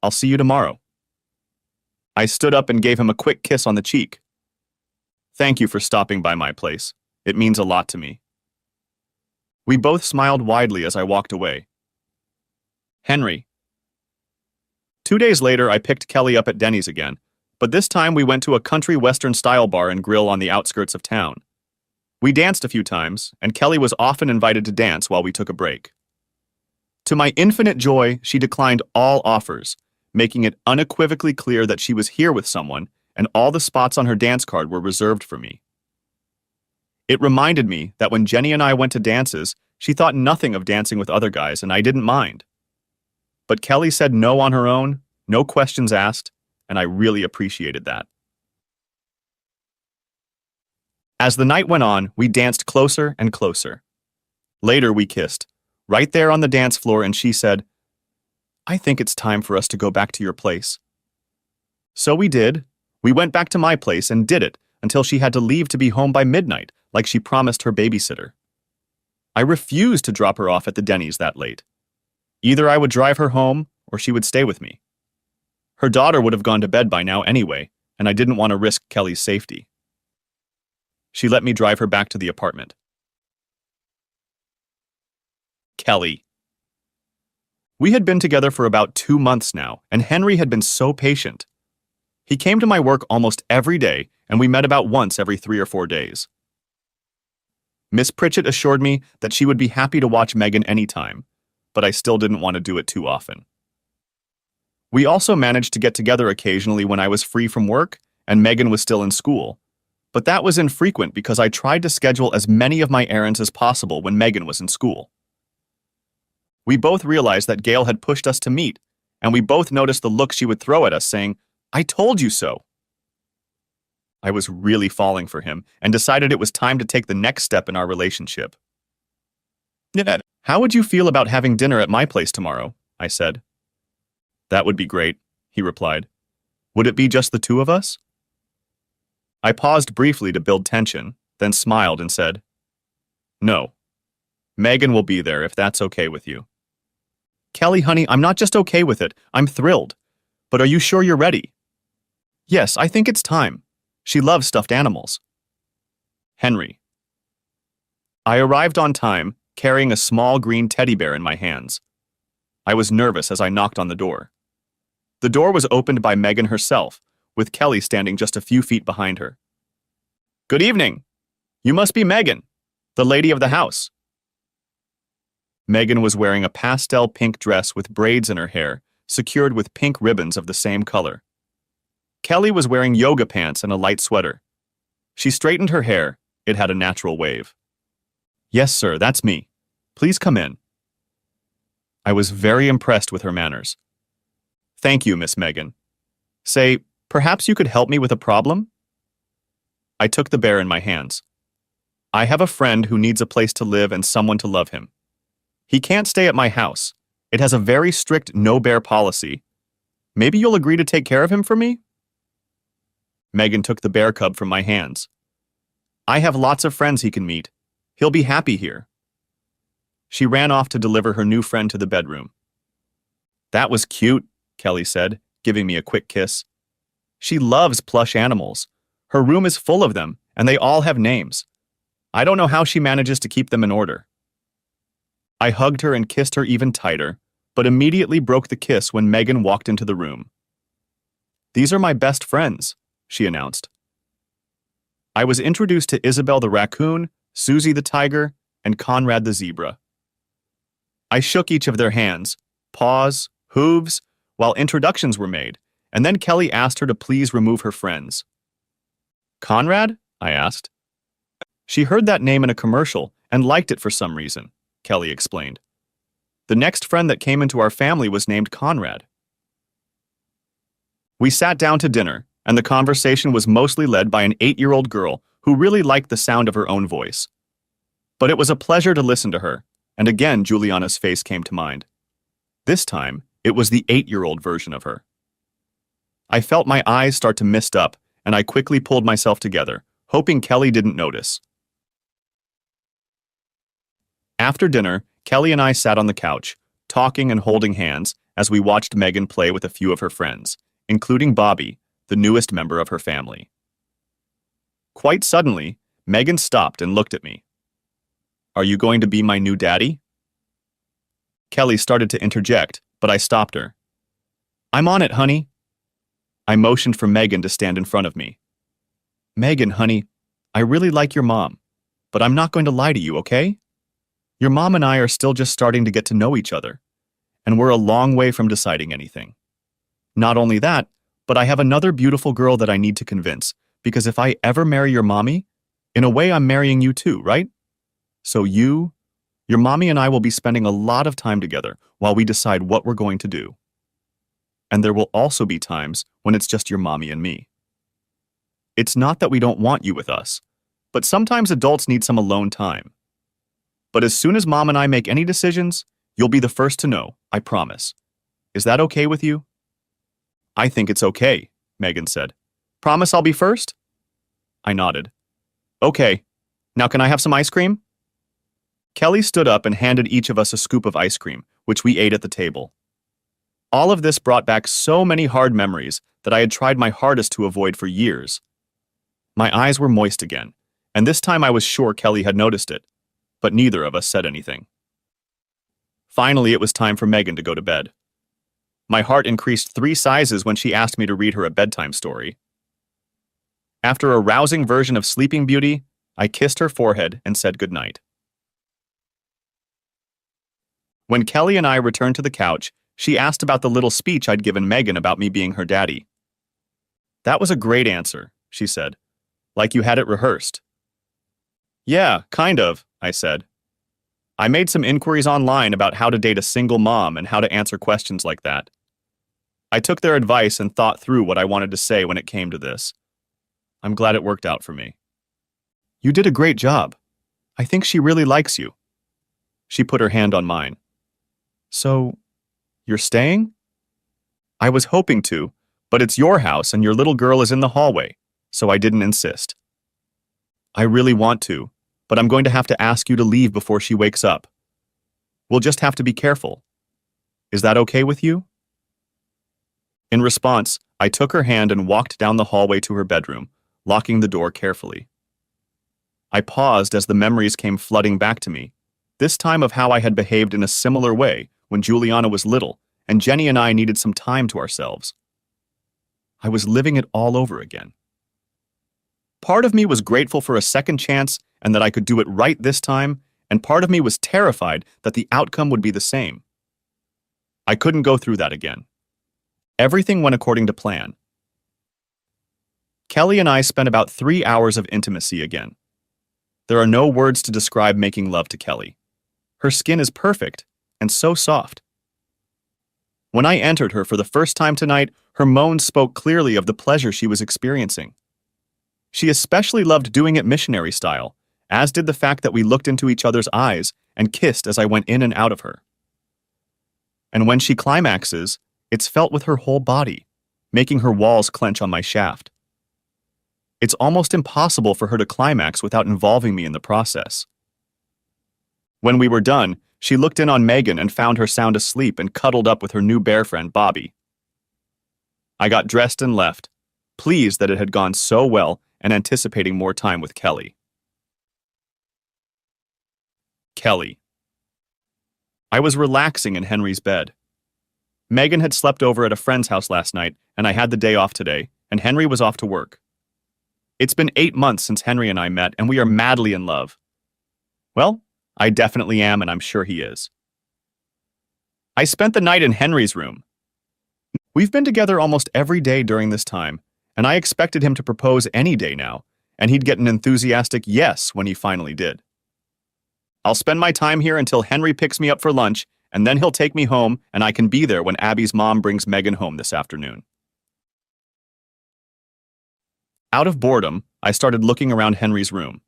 I'll see you tomorrow. I stood up and gave him a quick kiss on the cheek. Thank you for stopping by my place. It means a lot to me. We both smiled widely as I walked away. Henry. 2 days later, I picked Kelly up at Denny's again, but this time we went to a country western-style bar and grill on the outskirts of town. We danced a few times, and Kelly was often invited to dance while we took a break. To my infinite joy, she declined all offers, making it unequivocally clear that she was here with someone, and all the spots on her dance card were reserved for me. It reminded me that when Jenny and I went to dances, she thought nothing of dancing with other guys, and I didn't mind. But Kelly said no on her own, no questions asked, and I really appreciated that. As the night went on, we danced closer and closer. Later, we kissed, right there on the dance floor, and she said, "I think it's time for us to go back to your place." So we did. We went back to my place and did it until she had to leave to be home by midnight, like she promised her babysitter. I refused to drop her off at the Denny's that late. Either I would drive her home or she would stay with me. Her daughter would have gone to bed by now anyway, and I didn't want to risk Kelly's safety. She let me drive her back to the apartment. Kelly. We had been together for about 2 months now, and Henry had been so patient. He came to my work almost every day, and we met about once every 3 or 4 days. Miss Pritchett assured me that she would be happy to watch Megan anytime, but I still didn't want to do it too often. We also managed to get together occasionally when I was free from work and Megan was still in school, but that was infrequent because I tried to schedule as many of my errands as possible when Megan was in school. We both realized that Gail had pushed us to meet, and we both noticed the look she would throw at us saying, "I told you so." I was really falling for him and decided it was time to take the next step in our relationship. "How would you feel about having dinner at my place tomorrow?" I said. "That would be great," he replied. "Would it be just the two of us?" I paused briefly to build tension, then smiled and said, "No. Megan will be there if that's okay with you." "Kelly, honey, I'm not just okay with it, I'm thrilled. But are you sure you're ready?" "Yes, I think it's time. She loves stuffed animals." Henry. I arrived on time, carrying a small green teddy bear in my hands. I was nervous as I knocked on the door. The door was opened by Megan herself, with Kelly standing just a few feet behind her. "Good evening. You must be Megan, the lady of the house." Megan was wearing a pastel pink dress with braids in her hair, secured with pink ribbons of the same color. Kelly was wearing yoga pants and a light sweater. She straightened her hair. It had a natural wave. "Yes, sir, that's me. Please come in." I was very impressed with her manners. "Thank you, Miss Megan. Say, perhaps you could help me with a problem?" I took the bear in my hands. "I have a friend who needs a place to live and someone to love him. He can't stay at my house. It has a very strict no-bear policy. Maybe you'll agree to take care of him for me?" Megan took the bear cub from my hands. "I have lots of friends he can meet. He'll be happy here." She ran off to deliver her new friend to the bedroom. "That was cute," Kelly said, giving me a quick kiss. "She loves plush animals. Her room is full of them, and they all have names. I don't know how she manages to keep them in order." I hugged her and kissed her even tighter, but immediately broke the kiss when Megan walked into the room. "These are my best friends," she announced. I was introduced to Isabel the raccoon, Susie the tiger, and Conrad the zebra. I shook each of their hands, paws, hooves, while introductions were made, and then Kelly asked her to please remove her friends. "Conrad?" I asked. "She heard that name in a commercial and liked it for some reason," Kelly explained. "The next friend that came into our family was named Conrad." We sat down to dinner, and the conversation was mostly led by an 8-year-old girl who really liked the sound of her own voice. But it was a pleasure to listen to her, and again Juliana's face came to mind. This time, it was the 8-year-old version of her. I felt my eyes start to mist up, and I quickly pulled myself together, hoping Kelly didn't notice. After dinner, Kelly and I sat on the couch, talking and holding hands as we watched Megan play with a few of her friends, including Bobby, the newest member of her family. Quite suddenly, Megan stopped and looked at me. "Are you going to be my new daddy?" Kelly started to interject, but I stopped her. "I'm on it, honey." I motioned for Megan to stand in front of me. "Megan, honey, I really like your mom, but I'm not going to lie to you, okay? Your mom and I are still just starting to get to know each other, and we're a long way from deciding anything. Not only that, but I have another beautiful girl that I need to convince, because if I ever marry your mommy, in a way I'm marrying you too, right? So your mommy and I will be spending a lot of time together while we decide what we're going to do. And there will also be times when it's just your mommy and me. It's not that we don't want you with us, but sometimes adults need some alone time. But as soon as Mom and I make any decisions, you'll be the first to know, I promise. Is that okay with you?" "I think it's okay," Megan said. "Promise I'll be first?" I nodded. "Okay. Now can I have some ice cream?" Kelly stood up and handed each of us a scoop of ice cream, which we ate at the table. All of this brought back so many hard memories that I had tried my hardest to avoid for years. My eyes were moist again, and this time I was sure Kelly had noticed it, but neither of us said anything. Finally, it was time for Megan to go to bed. My heart increased 3 sizes when she asked me to read her a bedtime story. After a rousing version of Sleeping Beauty, I kissed her forehead and said goodnight. When Kelly and I returned to the couch, she asked about the little speech I'd given Megan about me being her daddy. "That was a great answer," she said. "Like you had it rehearsed." "Yeah, kind of," I said. "I made some inquiries online about how to date a single mom and how to answer questions like that. I took their advice and thought through what I wanted to say when it came to this. I'm glad it worked out for me." "You did a great job. I think she really likes you." She put her hand on mine. "So, you're staying?" "I was hoping to, but it's your house and your little girl is in the hallway, so I didn't insist." "I really want to, but I'm going to have to ask you to leave before she wakes up. We'll just have to be careful. Is that okay with you?" In response, I took her hand and walked down the hallway to her bedroom, locking the door carefully. I paused as the memories came flooding back to me, this time of how I had behaved in a similar way when Juliana was little and Jenny and I needed some time to ourselves. I was living it all over again. Part of me was grateful for a second chance and that I could do it right this time, and part of me was terrified that the outcome would be the same. I couldn't go through that again. Everything went according to plan. Kelly and I spent about 3 hours of intimacy again. There are no words to describe making love to Kelly. Her skin is perfect and so soft. When I entered her for the first time tonight, her moans spoke clearly of the pleasure she was experiencing. She especially loved doing it missionary style, as did the fact that we looked into each other's eyes and kissed as I went in and out of her. And when she climaxes, it's felt with her whole body, making her walls clench on my shaft. It's almost impossible for her to climax without involving me in the process. When we were done, she looked in on Megan and found her sound asleep and cuddled up with her new bear friend, Bobby. I got dressed and left, pleased that it had gone so well and anticipating more time with Kelly. Kelly. I was relaxing in Henry's bed. Megan had slept over at a friend's house last night, and I had the day off today, and Henry was off to work. It's been 8 months since Henry and I met, and we are madly in love. Well, I definitely am, and I'm sure he is. I spent the night in Henry's room. We've been together almost every day during this time, and I expected him to propose any day now, and he'd get an enthusiastic yes when he finally did. I'll spend my time here until Henry picks me up for lunch, and then he'll take me home, and I can be there when Abby's mom brings Megan home this afternoon. Out of boredom, I started looking around Henry's room.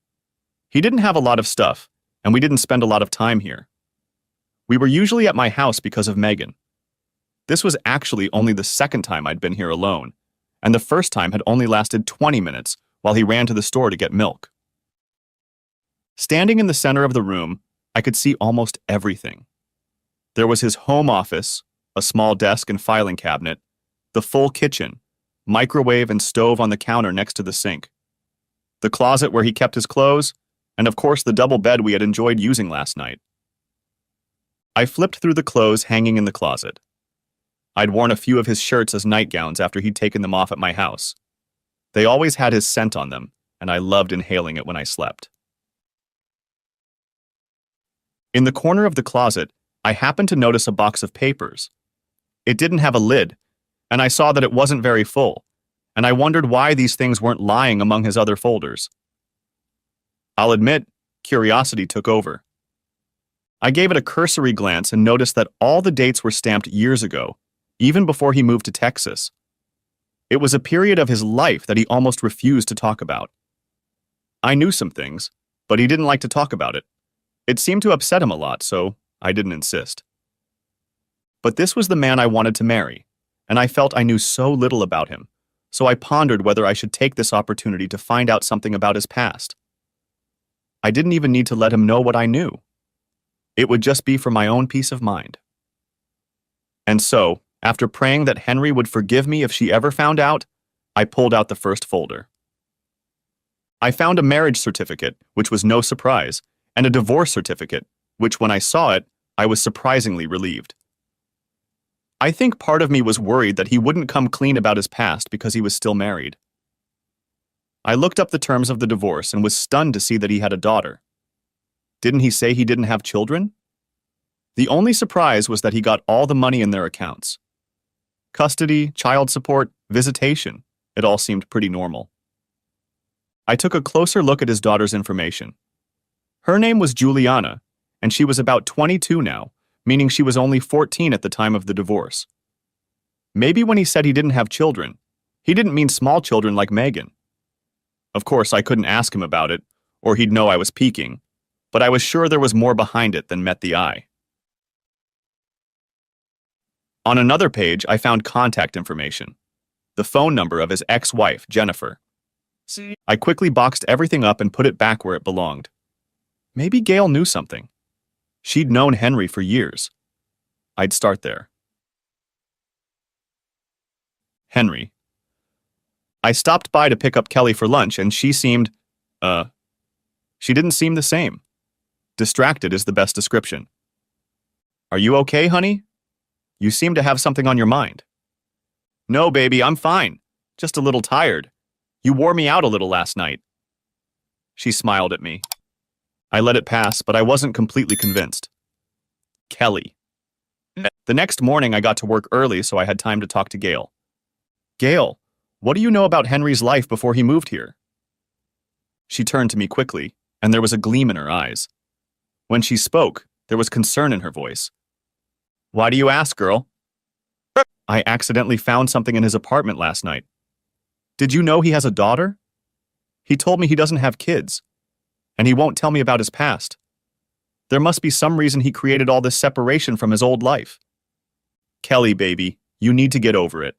He didn't have a lot of stuff, and we didn't spend a lot of time here. We were usually at my house because of Megan. This was actually only the second time I'd been here alone, and the first time had only lasted 20 minutes while he ran to the store to get milk. Standing in the center of the room, I could see almost everything. There was his home office, a small desk and filing cabinet, the full kitchen, microwave and stove on the counter next to the sink, the closet where he kept his clothes, and of course the double bed we had enjoyed using last night. I flipped through the clothes hanging in the closet. I'd worn a few of his shirts as nightgowns after he'd taken them off at my house. They always had his scent on them, and I loved inhaling it when I slept. In the corner of the closet, I happened to notice a box of papers. It didn't have a lid, and I saw that it wasn't very full, and I wondered why these things weren't lying among his other folders. I'll admit, curiosity took over. I gave it a cursory glance and noticed that all the dates were stamped years ago, even before he moved to Texas. It was a period of his life that he almost refused to talk about. I knew some things, but he didn't like to talk about it. It seemed to upset him a lot, so I didn't insist. But this was the man I wanted to marry, and I felt I knew so little about him, so I pondered whether I should take this opportunity to find out something about his past. I didn't even need to let him know what I knew. It would just be for my own peace of mind. And so, after praying that Henry would forgive me if she ever found out, I pulled out the first folder. I found a marriage certificate, which was no surprise, and a divorce certificate, which when I saw it, I was surprisingly relieved. I think part of me was worried that he wouldn't come clean about his past because he was still married. I looked up the terms of the divorce and was stunned to see that he had a daughter. Didn't he say he didn't have children? The only surprise was that he got all the money in their accounts. Custody, child support, visitation, it all seemed pretty normal. I took a closer look at his daughter's information. Her name was Juliana, and she was about 22 now, meaning she was only 14 at the time of the divorce. Maybe when he said he didn't have children, he didn't mean small children like Megan. Of course, I couldn't ask him about it, or he'd know I was peeking, but I was sure there was more behind it than met the eye. On another page, I found contact information, the phone number of his ex-wife, Jennifer. I quickly boxed everything up and put it back where it belonged. Maybe Gail knew something. She'd known Henry for years. I'd start there. Henry. I stopped by to pick up Kelly for lunch, and she didn't seem the same. Distracted is the best description. Are you okay, honey? You seem to have something on your mind. No, baby, I'm fine. Just a little tired. You wore me out a little last night. She smiled at me. I let it pass, but I wasn't completely convinced. Kelly. The next morning, I got to work early, so I had time to talk to Gail. Gail, what do you know about Henry's life before he moved here? She turned to me quickly, and there was a gleam in her eyes. When she spoke, there was concern in her voice. Why do you ask, girl? I accidentally found something in his apartment last night. Did you know he has a daughter? He told me he doesn't have kids, and he won't tell me about his past. There must be some reason he created all this separation from his old life. Kelly, baby, you need to get over it.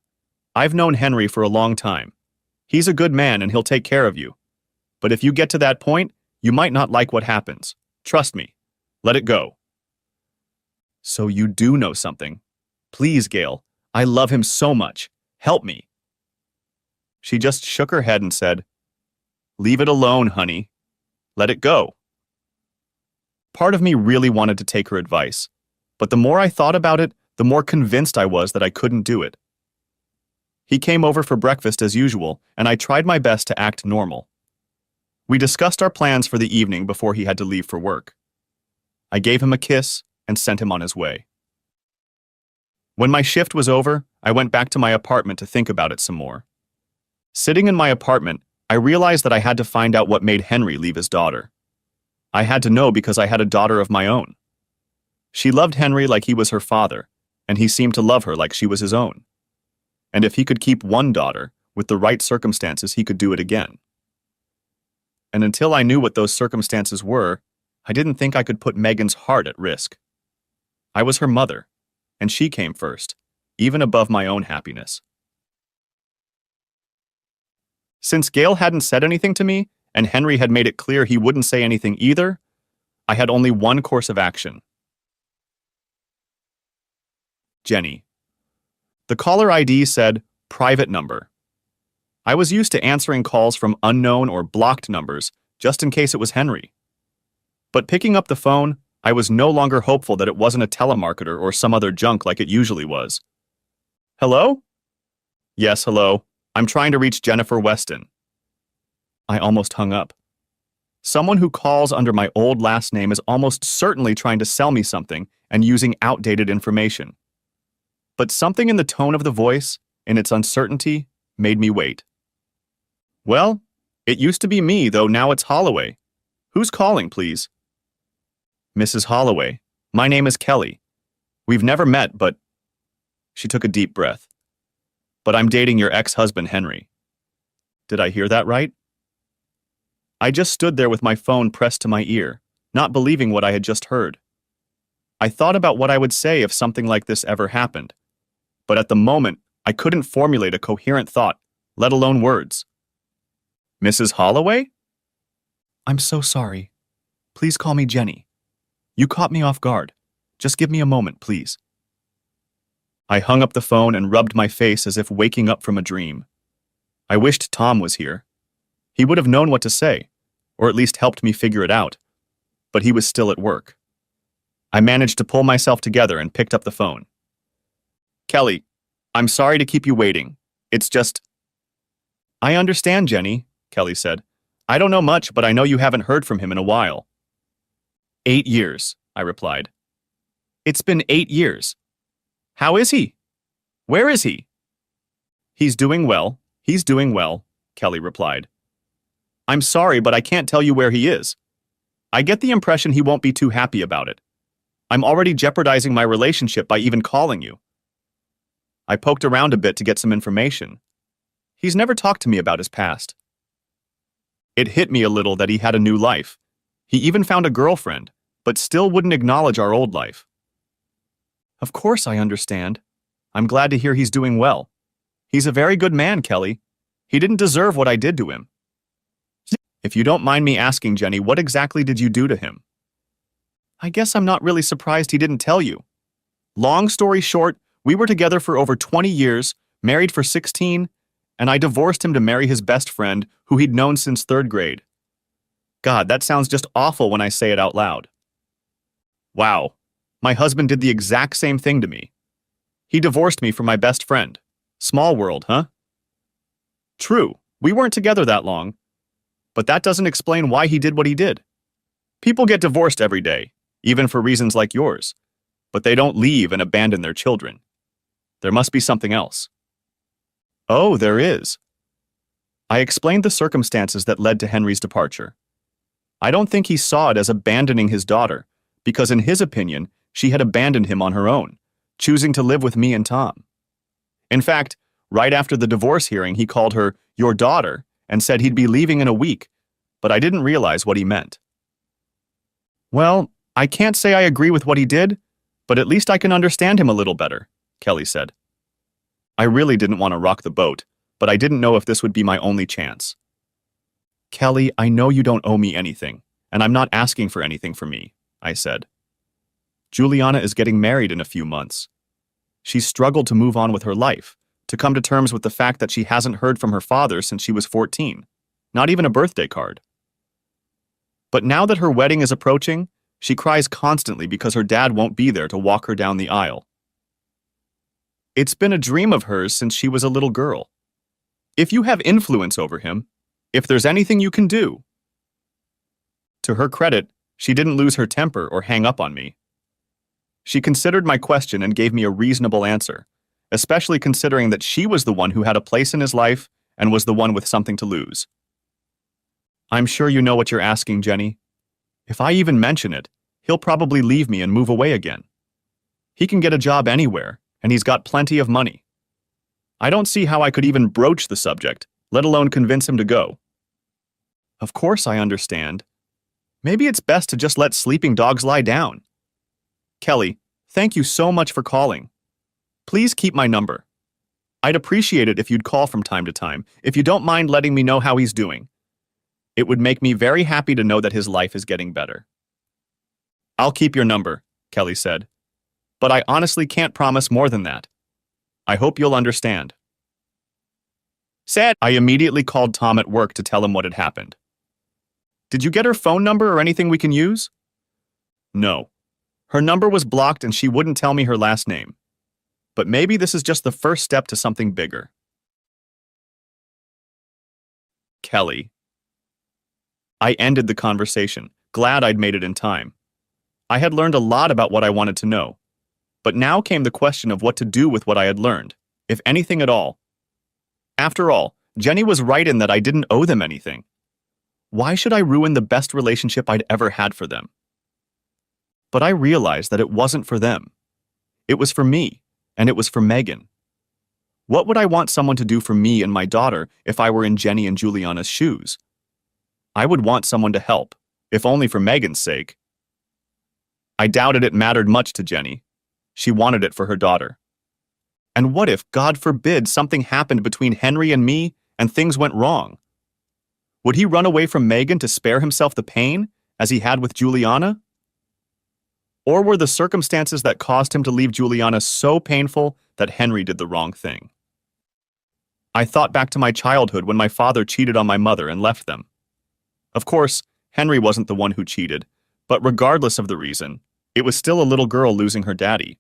I've known Henry for a long time. He's a good man and he'll take care of you. But if you get to that point, you might not like what happens. Trust me. Let it go. So you do know something. Please, Gail. I love him so much. Help me. She just shook her head and said, Leave it alone, honey. Let it go. Part of me really wanted to take her advice, but the more I thought about it, the more convinced I was that I couldn't do it. He came over for breakfast as usual, and I tried my best to act normal. We discussed our plans for the evening before he had to leave for work. I gave him a kiss and sent him on his way. When my shift was over, I went back to my apartment to think about it some more. Sitting in my apartment, I realized that I had to find out what made Henry leave his daughter. I had to know because I had a daughter of my own. She loved Henry like he was her father, and he seemed to love her like she was his own. And if he could keep one daughter, with the right circumstances, he could do it again. And until I knew what those circumstances were, I didn't think I could put Megan's heart at risk. I was her mother, and she came first, even above my own happiness. Since Gail hadn't said anything to me, and Henry had made it clear he wouldn't say anything either, I had only one course of action. Jenny. The caller ID said, private number. I was used to answering calls from unknown or blocked numbers, just in case it was Henry. But picking up the phone, I was no longer hopeful that it wasn't a telemarketer or some other junk like it usually was. Hello? Yes, hello. I'm trying to reach Jennifer Weston. I almost hung up. Someone who calls under my old last name is almost certainly trying to sell me something and using outdated information. But something in the tone of the voice, in its uncertainty, made me wait. Well, it used to be me, though now it's Holloway. Who's calling, please? Mrs. Holloway, my name is Kelly. We've never met, but... She took a deep breath. But I'm dating your ex-husband, Henry. Did I hear that right? I just stood there with my phone pressed to my ear, not believing what I had just heard. I thought about what I would say if something like this ever happened. But at the moment, I couldn't formulate a coherent thought, let alone words. Mrs. Holloway? I'm so sorry. Please call me Jenny. You caught me off guard. Just give me a moment, please. I hung up the phone and rubbed my face as if waking up from a dream. I wished Tom was here. He would have known what to say, or at least helped me figure it out. But he was still at work. I managed to pull myself together and picked up the phone. Kelly, I'm sorry to keep you waiting. It's just... I understand, Jenny, Kelly said. I don't know much, but I know you haven't heard from him in a while. 8 years, I replied. It's been 8 years. How is he? Where is he? He's doing well, Kelly replied. I'm sorry, but I can't tell you where he is. I get the impression he won't be too happy about it. I'm already jeopardizing my relationship by even calling you. I poked around a bit to get some information. He's never talked to me about his past. It hit me a little that he had a new life. He even found a girlfriend, but still wouldn't acknowledge our old life. Of course I understand. I'm glad to hear he's doing well. He's a very good man, Kelly. He didn't deserve what I did to him. If you don't mind me asking, Jenny, what exactly did you do to him? I guess I'm not really surprised he didn't tell you. Long story short, we were together for over 20 years, married for 16, and I divorced him to marry his best friend, who he'd known since 3rd grade. God, that sounds just awful when I say it out loud. Wow, my husband did the exact same thing to me. He divorced me from my best friend. Small world, huh? True, we weren't together that long, but that doesn't explain why he did what he did. People get divorced every day, even for reasons like yours, but they don't leave and abandon their children. There must be something else. Oh, there is. I explained the circumstances that led to Henry's departure. I don't think he saw it as abandoning his daughter, because in his opinion, she had abandoned him on her own, choosing to live with me and Tom. In fact, right after the divorce hearing, he called her your daughter and said he'd be leaving in a week, but I didn't realize what he meant. Well, I can't say I agree with what he did, but at least I can understand him a little better, Kelly said. I really didn't want to rock the boat, but I didn't know if this would be my only chance. Kelly, I know you don't owe me anything, and I'm not asking for anything from me, I said. Juliana is getting married in a few months. She's struggled to move on with her life, to come to terms with the fact that she hasn't heard from her father since she was 14, not even a birthday card. But now that her wedding is approaching, she cries constantly because her dad won't be there to walk her down the aisle. It's been a dream of hers since she was a little girl. If you have influence over him, if there's anything you can do. To her credit, she didn't lose her temper or hang up on me. She considered my question and gave me a reasonable answer, especially considering that she was the one who had a place in his life and was the one with something to lose. I'm sure you know what you're asking, Jenny. If I even mention it, he'll probably leave me and move away again. He can get a job anywhere, and he's got plenty of money. I don't see how I could even broach the subject, let alone convince him to go. Of course I understand. Maybe it's best to just let sleeping dogs lie down. Kelly, thank you so much for calling. Please keep my number. I'd appreciate it if you'd call from time to time, if you don't mind letting me know how he's doing. It would make me very happy to know that his life is getting better. I'll keep your number, Kelly said. But I honestly can't promise more than that. I hope you'll understand. Sad. I immediately called Tom at work to tell him what had happened. Did you get her phone number or anything we can use? No. Her number was blocked and she wouldn't tell me her last name. But maybe this is just the first step to something bigger. Kelly. I ended the conversation, glad I'd made it in time. I had learned a lot about what I wanted to know. But now came the question of what to do with what I had learned, if anything at all. After all, Jenny was right in that I didn't owe them anything. Why should I ruin the best relationship I'd ever had for them? But I realized that it wasn't for them. It was for me, and it was for Megan. What would I want someone to do for me and my daughter if I were in Jenny and Juliana's shoes? I would want someone to help, if only for Megan's sake. I doubted it mattered much to Jenny. She wanted it for her daughter. And what if, God forbid, something happened between Henry and me and things went wrong? Would he run away from Megan to spare himself the pain, as he had with Juliana? Or were the circumstances that caused him to leave Juliana so painful that Henry did the wrong thing? I thought back to my childhood when my father cheated on my mother and left them. Of course, Henry wasn't the one who cheated, but regardless of the reason, it was still a little girl losing her daddy.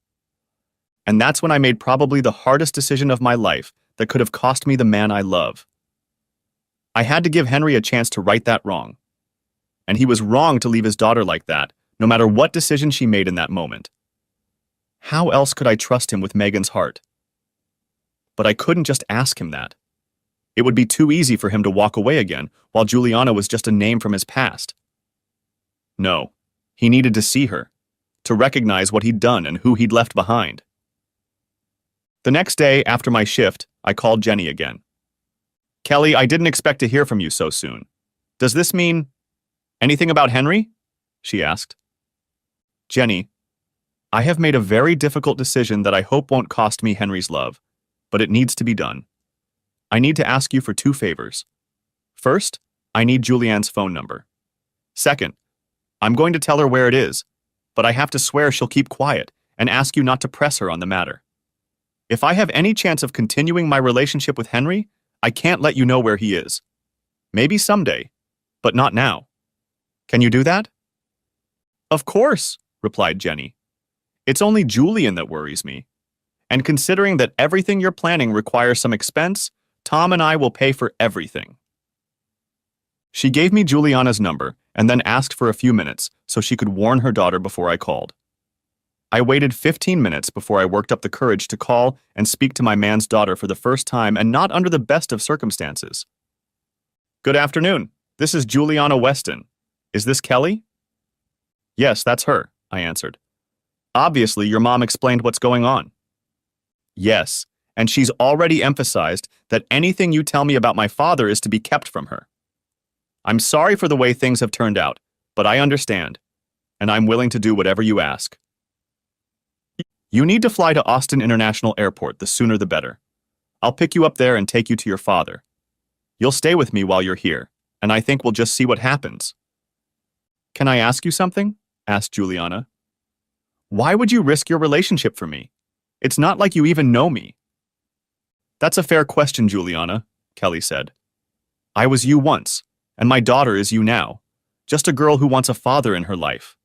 And that's when I made probably the hardest decision of my life that could have cost me the man I love. I had to give Henry a chance to right that wrong. And he was wrong to leave his daughter like that, no matter what decision she made in that moment. How else could I trust him with Megan's heart? But I couldn't just ask him that. It would be too easy for him to walk away again, while Juliana was just a name from his past. No, he needed to see her, to recognize what he'd done and who he'd left behind. The next day, after my shift, I called Jenny again. Kelly, I didn't expect to hear from you so soon. Does this mean anything about Henry? She asked. Jenny, I have made a very difficult decision that I hope won't cost me Henry's love, but it needs to be done. I need to ask you for 2 favors. First, I need Julianne's phone number. Second, I'm going to tell her where it is, but I have to swear she'll keep quiet and ask you not to press her on the matter. If I have any chance of continuing my relationship with Henry, I can't let you know where he is. Maybe someday, but not now. Can you do that? Of course, replied Jenny. It's only Julian that worries me. And considering that everything you're planning requires some expense, Tom and I will pay for everything. She gave me Juliana's number and then asked for a few minutes so she could warn her daughter before I called. I waited 15 minutes before I worked up the courage to call and speak to my man's daughter for the first time and not under the best of circumstances. Good afternoon. This is Juliana Weston. Is this Kelly? Yes, that's her, I answered. Obviously, your mom explained what's going on. Yes, and she's already emphasized that anything you tell me about my father is to be kept from her. I'm sorry for the way things have turned out, but I understand, and I'm willing to do whatever you ask. You need to fly to Austin International Airport, the sooner the better. I'll pick you up there and take you to your father. You'll stay with me while you're here, and I think we'll just see what happens. Can I ask you something? Asked Juliana. Why would you risk your relationship for me? It's not like you even know me. That's a fair question, Juliana, Kelly said. I was you once, and my daughter is you now, just a girl who wants a father in her life.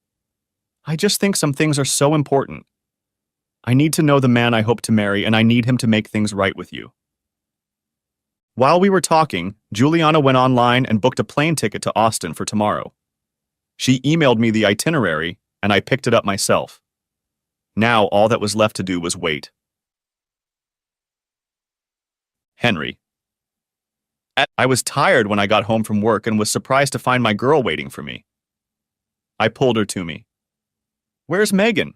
I just think some things are so important. I need to know the man I hope to marry, and I need him to make things right with you. While we were talking, Juliana went online and booked a plane ticket to Austin for tomorrow. She emailed me the itinerary, and I picked it up myself. Now all that was left to do was wait. Henry. I was tired when I got home from work and was surprised to find my girl waiting for me. I pulled her to me. Where's Megan?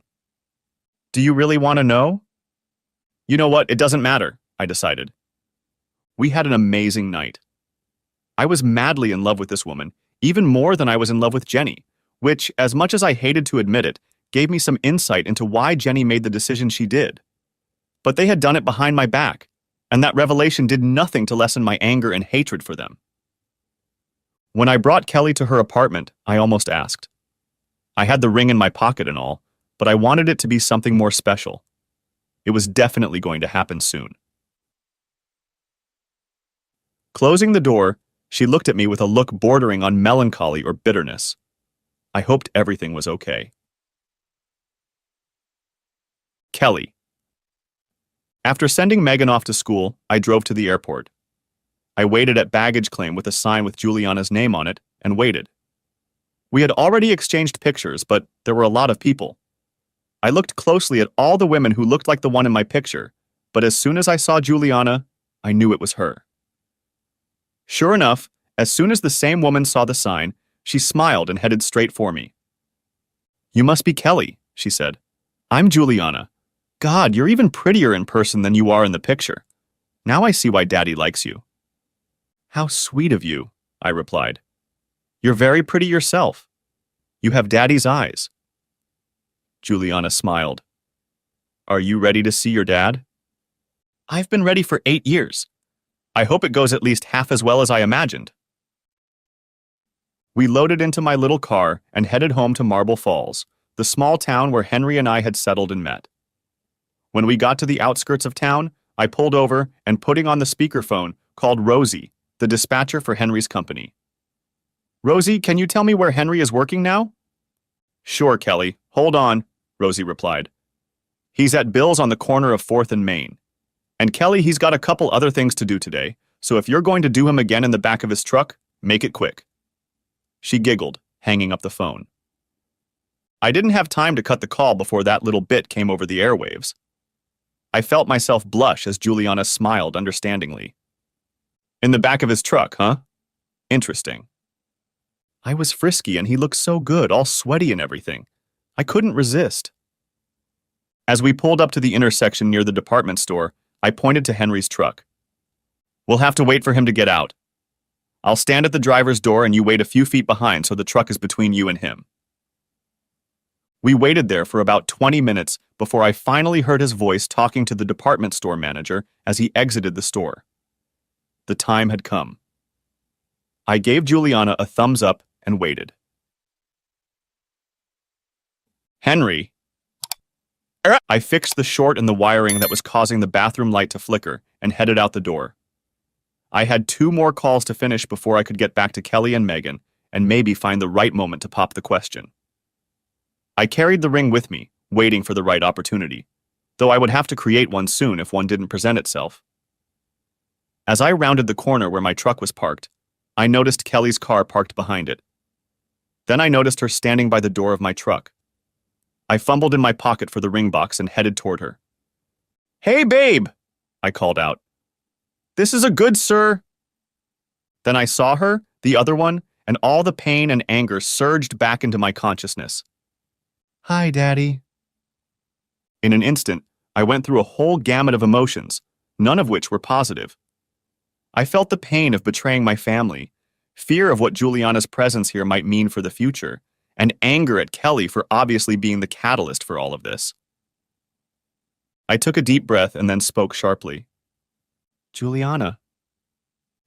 Do you really want to know? You know what, it doesn't matter, I decided. We had an amazing night. I was madly in love with this woman, even more than I was in love with Jenny, which, as much as I hated to admit it, gave me some insight into why Jenny made the decision she did. But they had done it behind my back, and that revelation did nothing to lessen my anger and hatred for them. When I brought Kelly to her apartment, I almost asked. I had the ring in my pocket and all, but I wanted it to be something more special. It was definitely going to happen soon. Closing the door, she looked at me with a look bordering on melancholy or bitterness. I hoped everything was okay. Kelly. After sending Megan off to school, I drove to the airport. I waited at baggage claim with a sign with Juliana's name on it and waited. We had already exchanged pictures, but there were a lot of people. I looked closely at all the women who looked like the one in my picture, but as soon as I saw Juliana, I knew it was her. Sure enough, as soon as the same woman saw the sign, she smiled and headed straight for me. "You must be Kelly," she said. "I'm Juliana. God, you're even prettier in person than you are in the picture. Now I see why Daddy likes you." "How sweet of you," I replied. "You're very pretty yourself. You have Daddy's eyes." Juliana smiled. "Are you ready to see your dad?" "I've been ready for 8 years. I hope it goes at least half as well as I imagined." We loaded into my little car and headed home to Marble Falls, the small town where Henry and I had settled and met. When we got to the outskirts of town, I pulled over and, putting on the speakerphone, called Rosie, the dispatcher for Henry's company. "Rosie, can you tell me where Henry is working now?" "Sure, Kelly. Hold on," Rosie replied. "He's at Bill's on the corner of 4th and Main. And Kelly, he's got a couple other things to do today, so if you're going to do him again in the back of his truck, make it quick." She giggled, hanging up the phone. I didn't have time to cut the call before that little bit came over the airwaves. I felt myself blush as Juliana smiled understandingly. "In the back of his truck, huh? Interesting." I was frisky and he looked so good, all sweaty and everything. I couldn't resist. As we pulled up to the intersection near the department store, I pointed to Henry's truck. "We'll have to wait for him to get out. I'll stand at the driver's door and you wait a few feet behind so the truck is between you and him." We waited there for about 20 minutes before I finally heard his voice talking to the department store manager as he exited the store. The time had come. I gave Juliana a thumbs up and waited. "Henry." I fixed the short in the wiring that was causing the bathroom light to flicker and headed out the door. I had 2 more calls to finish before I could get back to Kelly and Megan and maybe find the right moment to pop the question. I carried the ring with me, waiting for the right opportunity, though I would have to create one soon if one didn't present itself. As I rounded the corner where my truck was parked, I noticed Kelly's car parked behind it. Then I noticed her standing by the door of my truck. I fumbled in my pocket for the ring box and headed toward her. "Hey, babe," I called out. "This is a good, sir." Then I saw her, the other one, and all the pain and anger surged back into my consciousness. "Hi, Daddy." In an instant, I went through a whole gamut of emotions, none of which were positive. I felt the pain of betraying my family, fear of what Juliana's presence here might mean for the future, and anger at Kelly for obviously being the catalyst for all of this. I took a deep breath and then spoke sharply. "Juliana."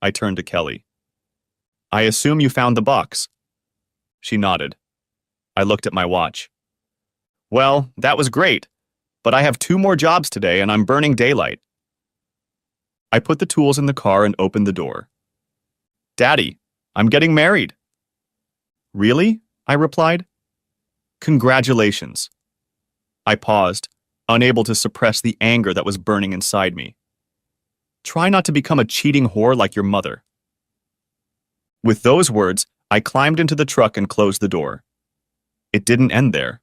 I turned to Kelly. "I assume you found the box." She nodded. I looked at my watch. "Well, that was great, but I have 2 more jobs today and I'm burning daylight." I put the tools in the car and opened the door. "Daddy, I'm getting married." "Really?" I replied. "Congratulations." I paused, unable to suppress the anger that was burning inside me. "Try not to become a cheating whore like your mother." With those words, I climbed into the truck and closed the door. It didn't end there.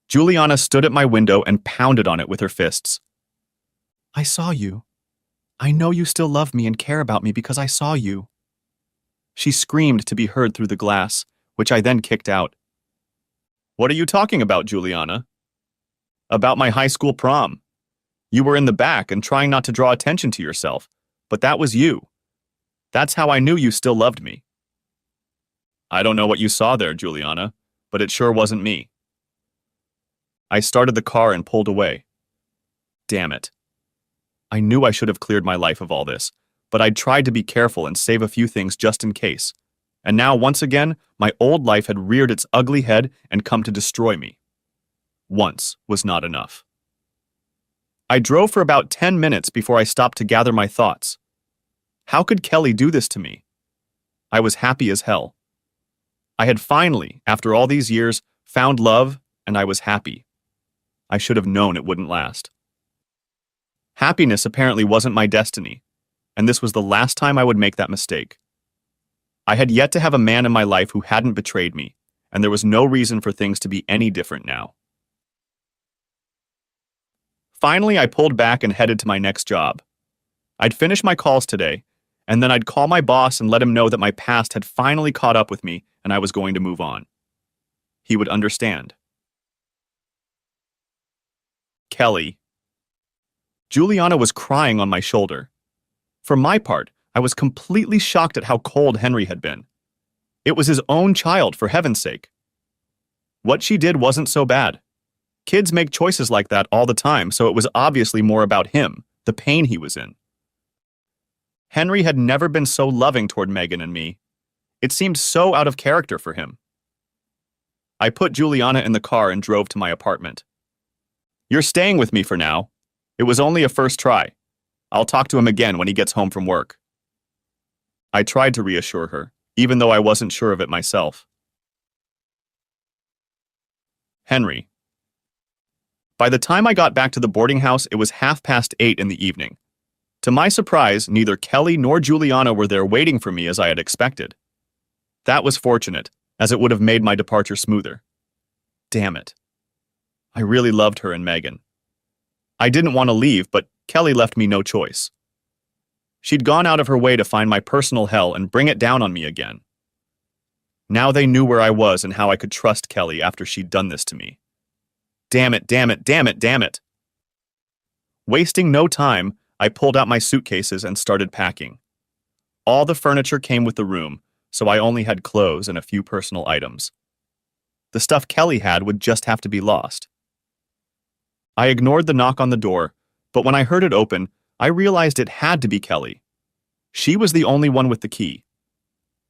Juliana stood at my window and pounded on it with her fists. "I saw you. I know you still love me and care about me because I saw you." She screamed to be heard through the glass, which I then kicked out. "What are you talking about, Juliana?" "About my high school prom. You were in the back and trying not to draw attention to yourself, but that was you. That's how I knew you still loved me." "I don't know what you saw there, Juliana, but it sure wasn't me." I started the car and pulled away. Damn it. I knew I should have cleared my life of all this, but I'd tried to be careful and save a few things just in case. And now, once again, my old life had reared its ugly head and come to destroy me. Once was not enough. I drove for about 10 minutes before I stopped to gather my thoughts. How could Kelly do this to me? I was happy as hell. I had finally, after all these years, found love, and I was happy. I should have known it wouldn't last. Happiness apparently wasn't my destiny, and this was the last time I would make that mistake. I had yet to have a man in my life who hadn't betrayed me, and there was no reason for things to be any different now. Finally, I pulled back and headed to my next job. I'd finish my calls today, and then I'd call my boss and let him know that my past had finally caught up with me and I was going to move on. He would understand. Kelly. Juliana was crying on my shoulder. For my part, I was completely shocked at how cold Henry had been. It was his own child, for heaven's sake. What she did wasn't so bad. Kids make choices like that all the time, so it was obviously more about him, the pain he was in. Henry had never been so loving toward Megan and me. It seemed so out of character for him. I put Juliana in the car and drove to my apartment. "You're staying with me for now. It was only a first try. I'll talk to him again when he gets home from work." I tried to reassure her, even though I wasn't sure of it myself. Henry. By the time I got back to the boarding house, it was 8:30 in the evening. To my surprise, neither Kelly nor Juliana were there waiting for me as I had expected. That was fortunate, as it would have made my departure smoother. Damn it. I really loved her and Megan. I didn't want to leave, but Kelly left me no choice. She'd gone out of her way to find my personal hell and bring it down on me again. Now they knew where I was and how I could trust Kelly after she'd done this to me. Damn it, damn it, damn it, damn it. Wasting no time, I pulled out my suitcases and started packing. All the furniture came with the room, so I only had clothes and a few personal items. The stuff Kelly had would just have to be lost. I ignored the knock on the door, but when I heard it open, I realized it had to be Kelly. She was the only one with the key.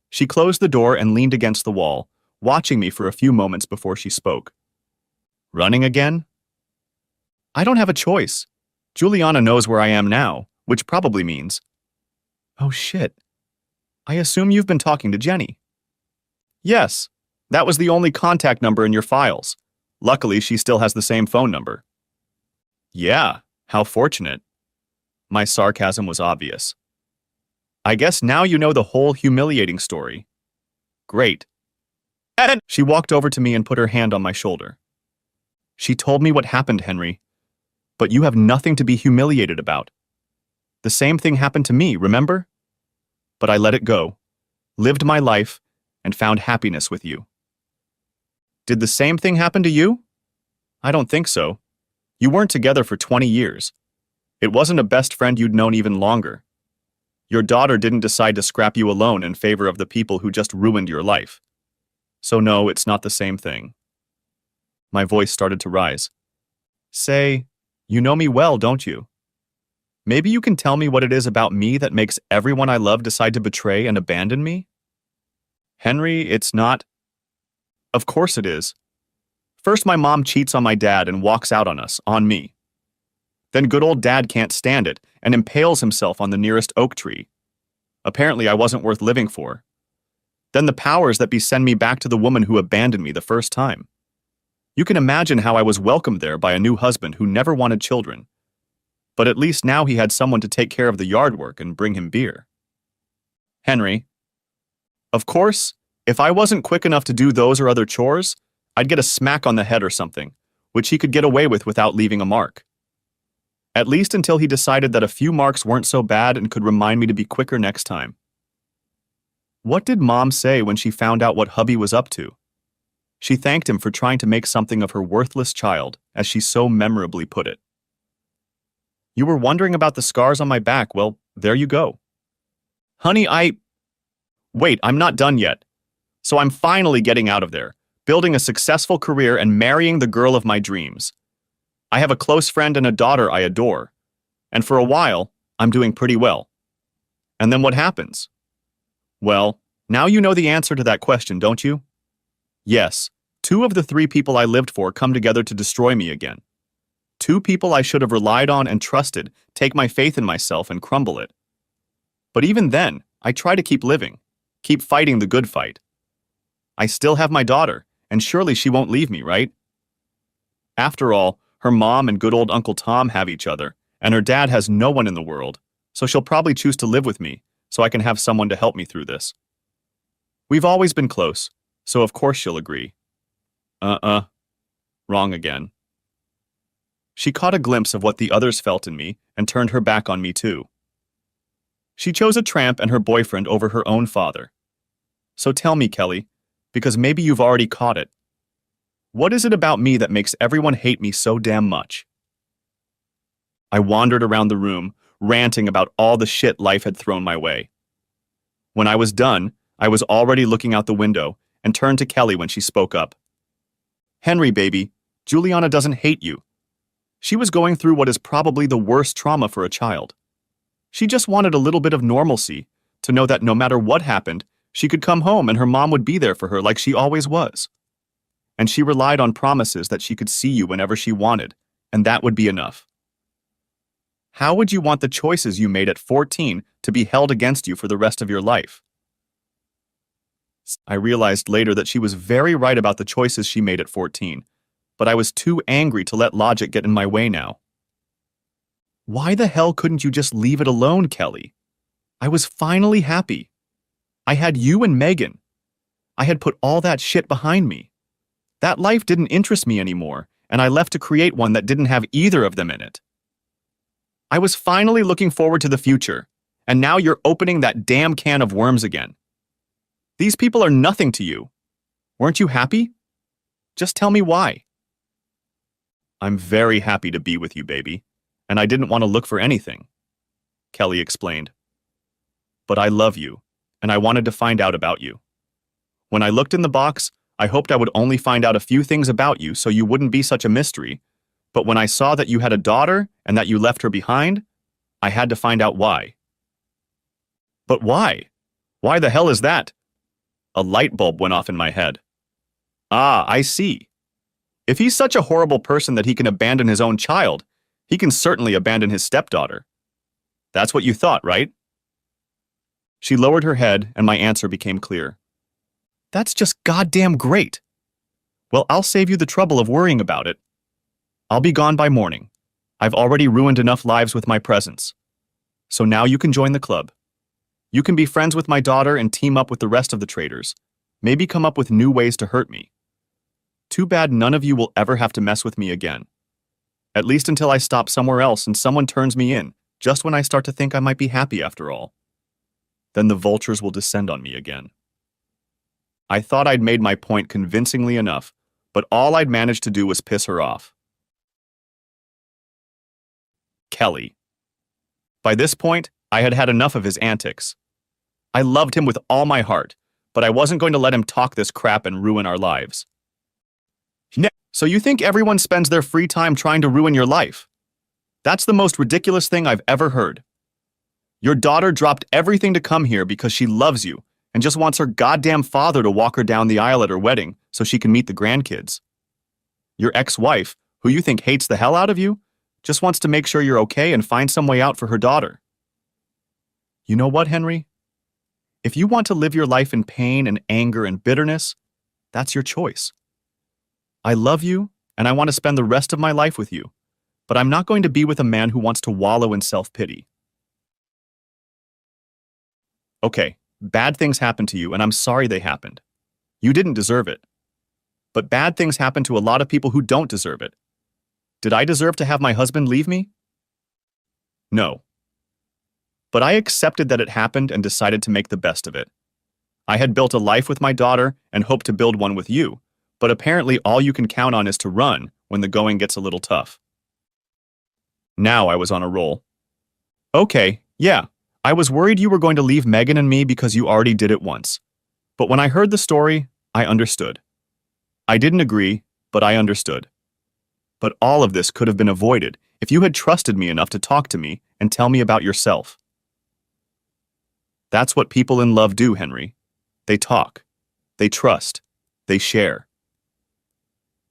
She closed the door and leaned against the wall, watching me for a few moments before she spoke. "Running again?" "I don't have a choice. Juliana knows where I am now, which probably means..." "Oh shit. I assume you've been talking to Jenny." "Yes. That was the only contact number in your files. Luckily, she still has the same phone number." "Yeah, how fortunate." My sarcasm was obvious. "I guess now you know the whole humiliating story." "Great." And she walked over to me and put her hand on my shoulder. "She told me what happened, Henry. But you have nothing to be humiliated about. The same thing happened to me, remember? But I let it go, lived my life, and found happiness with you." "Did the same thing happen to you?" "I don't think so. You weren't together for 20 years. It wasn't a best friend you'd known even longer. Your daughter didn't decide to scrap you alone in favor of the people who just ruined your life. So no, it's not the same thing." My voice started to rise. "Say, you know me well, don't you? Maybe you can tell me what it is about me that makes everyone I love decide to betray and abandon me?" "Henry, it's not..." "Of course it is. First my mom cheats on my dad and walks out on us, on me. Then good old dad can't stand it and impales himself on the nearest oak tree. Apparently I wasn't worth living for. Then the powers that be send me back to the woman who abandoned me the first time. You can imagine how I was welcomed there by a new husband who never wanted children. But at least now he had someone to take care of the yard work and bring him beer." "Henry, of course, if I wasn't quick enough to do those or other chores, I'd get a smack on the head or something, which he could get away with without leaving a mark. At least until he decided that a few marks weren't so bad and could remind me to be quicker next time." "What did Mom say when she found out what hubby was up to?" She thanked him for trying to make something of her worthless child, as she so memorably put it. "You were wondering about the scars on my back. Well, there you go." "Honey, Wait, I'm not done yet. So I'm finally getting out of there, building a successful career and marrying the girl of my dreams. I have a close friend and a daughter I adore. And for a while, I'm doing pretty well. And then what happens? Well, now you know the answer to that question, don't you? Yes, 2 of the 3 people I lived for come together to destroy me again. 2 people I should have relied on and trusted take my faith in myself and crumble it. But even then, I try to keep living, keep fighting the good fight. I still have my daughter, and surely she won't leave me, right? After all, her mom and good old Uncle Tom have each other, and her dad has no one in the world, so she'll probably choose to live with me so I can have someone to help me through this. We've always been close, so of course she'll agree. Wrong again. She caught a glimpse of what the others felt in me and turned her back on me too. She chose a tramp and her boyfriend over her own father. So tell me, Kelly, because maybe you've already caught it. What is it about me that makes everyone hate me so damn much? I wandered around the room, ranting about all the shit life had thrown my way. When I was done, I was already looking out the window and turned to Kelly when she spoke up. Henry, baby, Juliana doesn't hate you. She was going through what is probably the worst trauma for a child. She just wanted a little bit of normalcy, to know that no matter what happened, she could come home and her mom would be there for her like she always was. And she relied on promises that she could see you whenever she wanted, and that would be enough. How would you want the choices you made at 14 to be held against you for the rest of your life? I realized later that she was very right about the choices she made at 14, but I was too angry to let logic get in my way now. Why the hell couldn't you just leave it alone, Kelly? I was finally happy. I had you and Megan. I had put all that shit behind me. That life didn't interest me anymore, and I left to create one that didn't have either of them in it. I was finally looking forward to the future, and now you're opening that damn can of worms again. These people are nothing to you. Weren't you happy? Just tell me why. I'm very happy to be with you, baby, and I didn't want to look for anything, Kelly explained. But I love you, and I wanted to find out about you. When I looked in the box, I hoped I would only find out a few things about you so you wouldn't be such a mystery, but when I saw that you had a daughter and that you left her behind, I had to find out why. But why? Why the hell is that? A light bulb went off in my head. Ah, I see. If he's such a horrible person that he can abandon his own child, he can certainly abandon his stepdaughter. That's what you thought, right? She lowered her head, and my answer became clear. That's just goddamn great. Well, I'll save you the trouble of worrying about it. I'll be gone by morning. I've already ruined enough lives with my presence. So now you can join the club. You can be friends with my daughter and team up with the rest of the traitors. Maybe come up with new ways to hurt me. Too bad none of you will ever have to mess with me again. At least until I stop somewhere else and someone turns me in, just when I start to think I might be happy after all. Then the vultures will descend on me again. I thought I'd made my point convincingly enough, but all I'd managed to do was piss her off. Kelly. By this point, I had had enough of his antics. I loved him with all my heart, but I wasn't going to let him talk this crap and ruin our lives. So you think everyone spends their free time trying to ruin your life? That's the most ridiculous thing I've ever heard. Your daughter dropped everything to come here because she loves you and just wants her goddamn father to walk her down the aisle at her wedding so she can meet the grandkids. Your ex-wife, who you think hates the hell out of you, just wants to make sure you're okay and find some way out for her daughter. You know what, Henry? If you want to live your life in pain and anger and bitterness, that's your choice. I love you, and I want to spend the rest of my life with you, but I'm not going to be with a man who wants to wallow in self-pity. Okay, bad things happened to you, and I'm sorry they happened. You didn't deserve it. But bad things happen to a lot of people who don't deserve it. Did I deserve to have my husband leave me? No. But I accepted that it happened and decided to make the best of it. I had built a life with my daughter and hoped to build one with you, but apparently all you can count on is to run when the going gets a little tough. Now I was on a roll. Okay, yeah, I was worried you were going to leave Megan and me because you already did it once. But when I heard the story, I understood. I didn't agree, but I understood. But all of this could have been avoided If you had trusted me enough to talk to me and tell me about yourself. That's what people in love do, Henry. They talk. They trust. They share.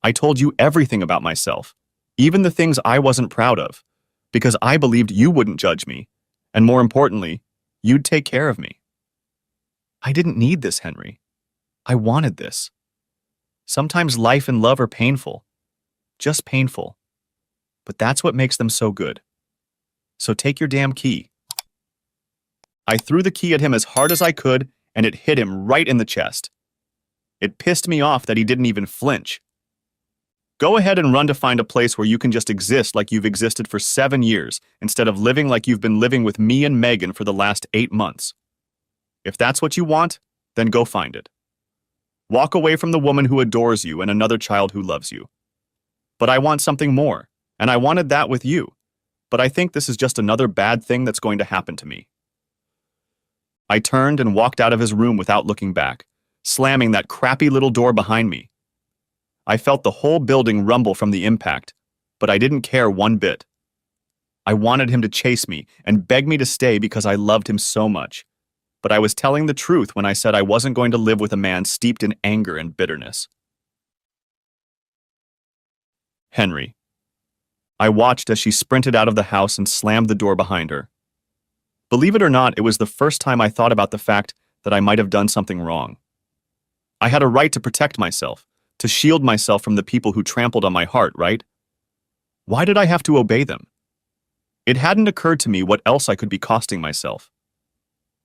I told you everything about myself, even the things I wasn't proud of, because I believed you wouldn't judge me, and more importantly, you'd take care of me. I didn't need this, Henry. I wanted this. Sometimes life and love are painful, just painful, but that's what makes them so good. So take your damn key. I threw the key at him as hard as I could, and it hit him right in the chest. It pissed me off that he didn't even flinch. Go ahead and run to find a place where you can just exist like you've existed for 7 years, instead of living like you've been living with me and Megan for the last 8 months. If that's what you want, then go find it. Walk away from the woman who adores you and another child who loves you. But I want something more, and I wanted that with you. But I think this is just another bad thing that's going to happen to me. I turned and walked out of his room without looking back, slamming that crappy little door behind me. I felt the whole building rumble from the impact, but I didn't care one bit. I wanted him to chase me and beg me to stay because I loved him so much. But I was telling the truth when I said I wasn't going to live with a man steeped in anger and bitterness. Henry. I watched as she sprinted out of the house and slammed the door behind her. Believe it or not, it was the first time I thought about the fact that I might have done something wrong. I had a right to protect myself, to shield myself from the people who trampled on my heart, right? Why did I have to obey them? It hadn't occurred to me what else I could be costing myself.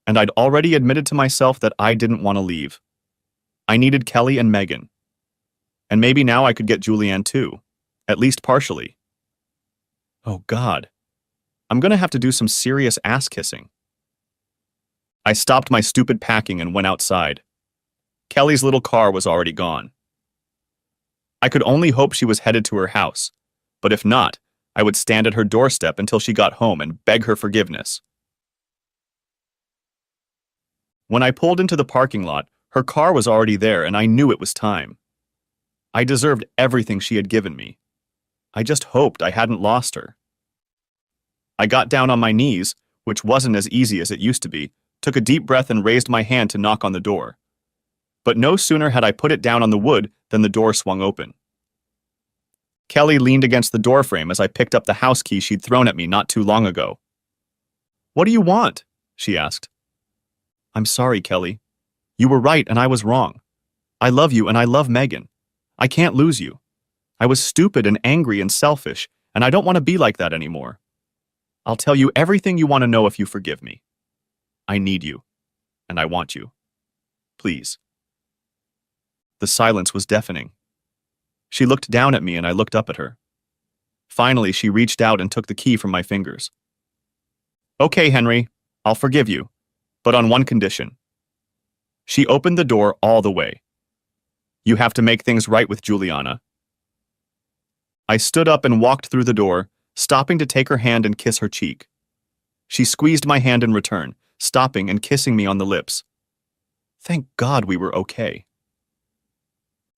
And I'd already admitted to myself that I didn't want to leave. I needed Kelly and Megan. And maybe now I could get Julianne too, at least partially. Oh God, I'm gonna have to do some serious ass-kissing. I stopped my stupid packing and went outside. Kelly's little car was already gone. I could only hope she was headed to her house, but if not, I would stand at her doorstep until she got home and beg her forgiveness. When I pulled into the parking lot, her car was already there and I knew it was time. I deserved everything she had given me. I just hoped I hadn't lost her. I got down on my knees, which wasn't as easy as it used to be, took a deep breath and raised my hand to knock on the door. But no sooner had I put it down on the wood than the door swung open. Kelly leaned against the doorframe as I picked up the house key she'd thrown at me not too long ago. "What do you want?" she asked. "I'm sorry, Kelly. You were right and I was wrong. I love you and I love Megan. I can't lose you. I was stupid and angry and selfish, and I don't want to be like that anymore. I'll tell you everything you want to know if you forgive me. I need you, and I want you. Please." The silence was deafening. She looked down at me and I looked up at her. Finally, she reached out and took the key from my fingers. "Okay, Henry, I'll forgive you, but on one condition." She opened the door all the way. "You have to make things right with Juliana." I stood up and walked through the door, stopping to take her hand and kiss her cheek. She squeezed my hand in return, stopping and kissing me on the lips. Thank God we were okay.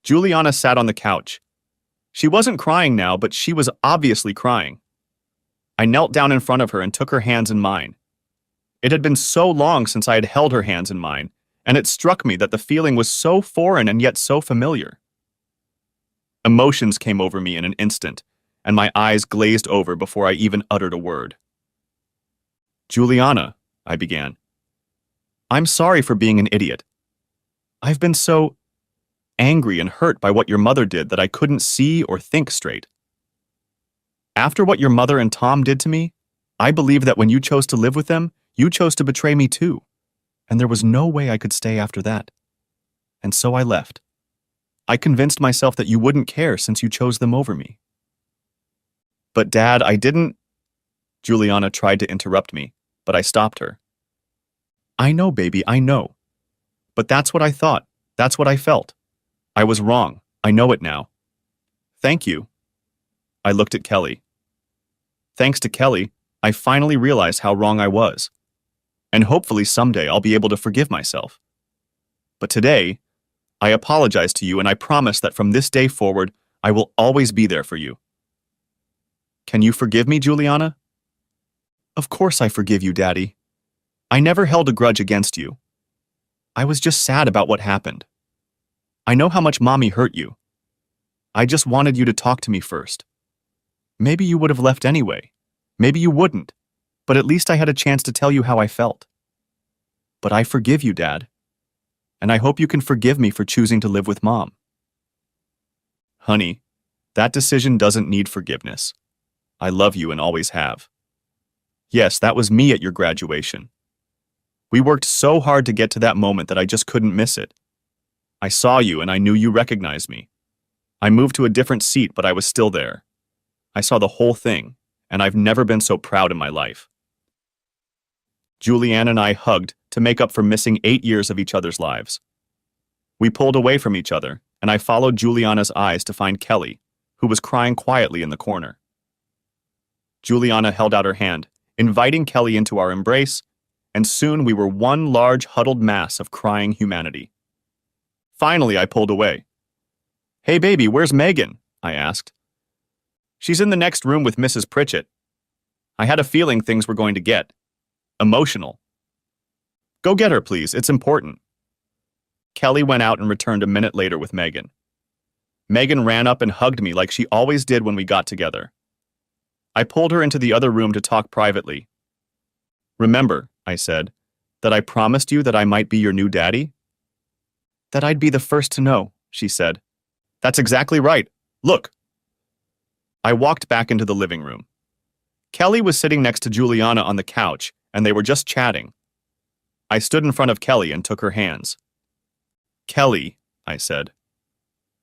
Juliana sat on the couch. She wasn't crying now, but she was obviously crying. I knelt down in front of her and took her hands in mine. It had been so long since I had held her hands in mine, and it struck me that the feeling was so foreign and yet so familiar. Emotions came over me in an instant, and my eyes glazed over before I even uttered a word. "Juliana," I began. "I'm sorry for being an idiot. I've been so angry and hurt by what your mother did that I couldn't see or think straight. After what your mother and Tom did to me, I believe that when you chose to live with them, you chose to betray me too, and there was no way I could stay after that. And so I left. I convinced myself that you wouldn't care since you chose them over me." "But Dad, I didn't—" Juliana tried to interrupt me, but I stopped her. "I know, baby, I know. But that's what I thought. That's what I felt. I was wrong. I know it now. Thank you." I looked at Kelly. Thanks to Kelly, I finally realized how wrong I was. And hopefully someday I'll be able to forgive myself. But today, I apologize to you and I promise that from this day forward, I will always be there for you. Can you forgive me, Juliana? Of course I forgive you, Daddy. I never held a grudge against you. I was just sad about what happened. I know how much Mommy hurt you. I just wanted you to talk to me first. Maybe you would have left anyway. Maybe you wouldn't. But at least I had a chance to tell you how I felt. But I forgive you, Dad. And I hope you can forgive me for choosing to live with Mom. Honey, that decision doesn't need forgiveness. I love you and always have. Yes, that was me at your graduation. We worked so hard to get to that moment that I just couldn't miss it. I saw you and I knew you recognized me. I moved to a different seat, but I was still there. I saw the whole thing, and I've never been so proud in my life. Julianne and I hugged to make up for missing 8 years of each other's lives. We pulled away from each other, and I followed Juliana's eyes to find Kelly, who was crying quietly in the corner. Juliana held out her hand, inviting Kelly into our embrace, and soon we were one large huddled mass of crying humanity. Finally, I pulled away. Hey baby, where's Megan? I asked. She's in the next room with Mrs. Pritchett. I had a feeling things were going to get emotional. Go get her, please. It's important. Kelly went out and returned a minute later with Megan. Megan ran up and hugged me like she always did when we got together. I pulled her into the other room to talk privately. Remember, I said, that I promised you that I might be your new daddy? That I'd be the first to know, she said. That's exactly right. Look. I walked back into the living room. Kelly was sitting next to Juliana on the couch, and they were just chatting. I stood in front of Kelly and took her hands. Kelly, I said.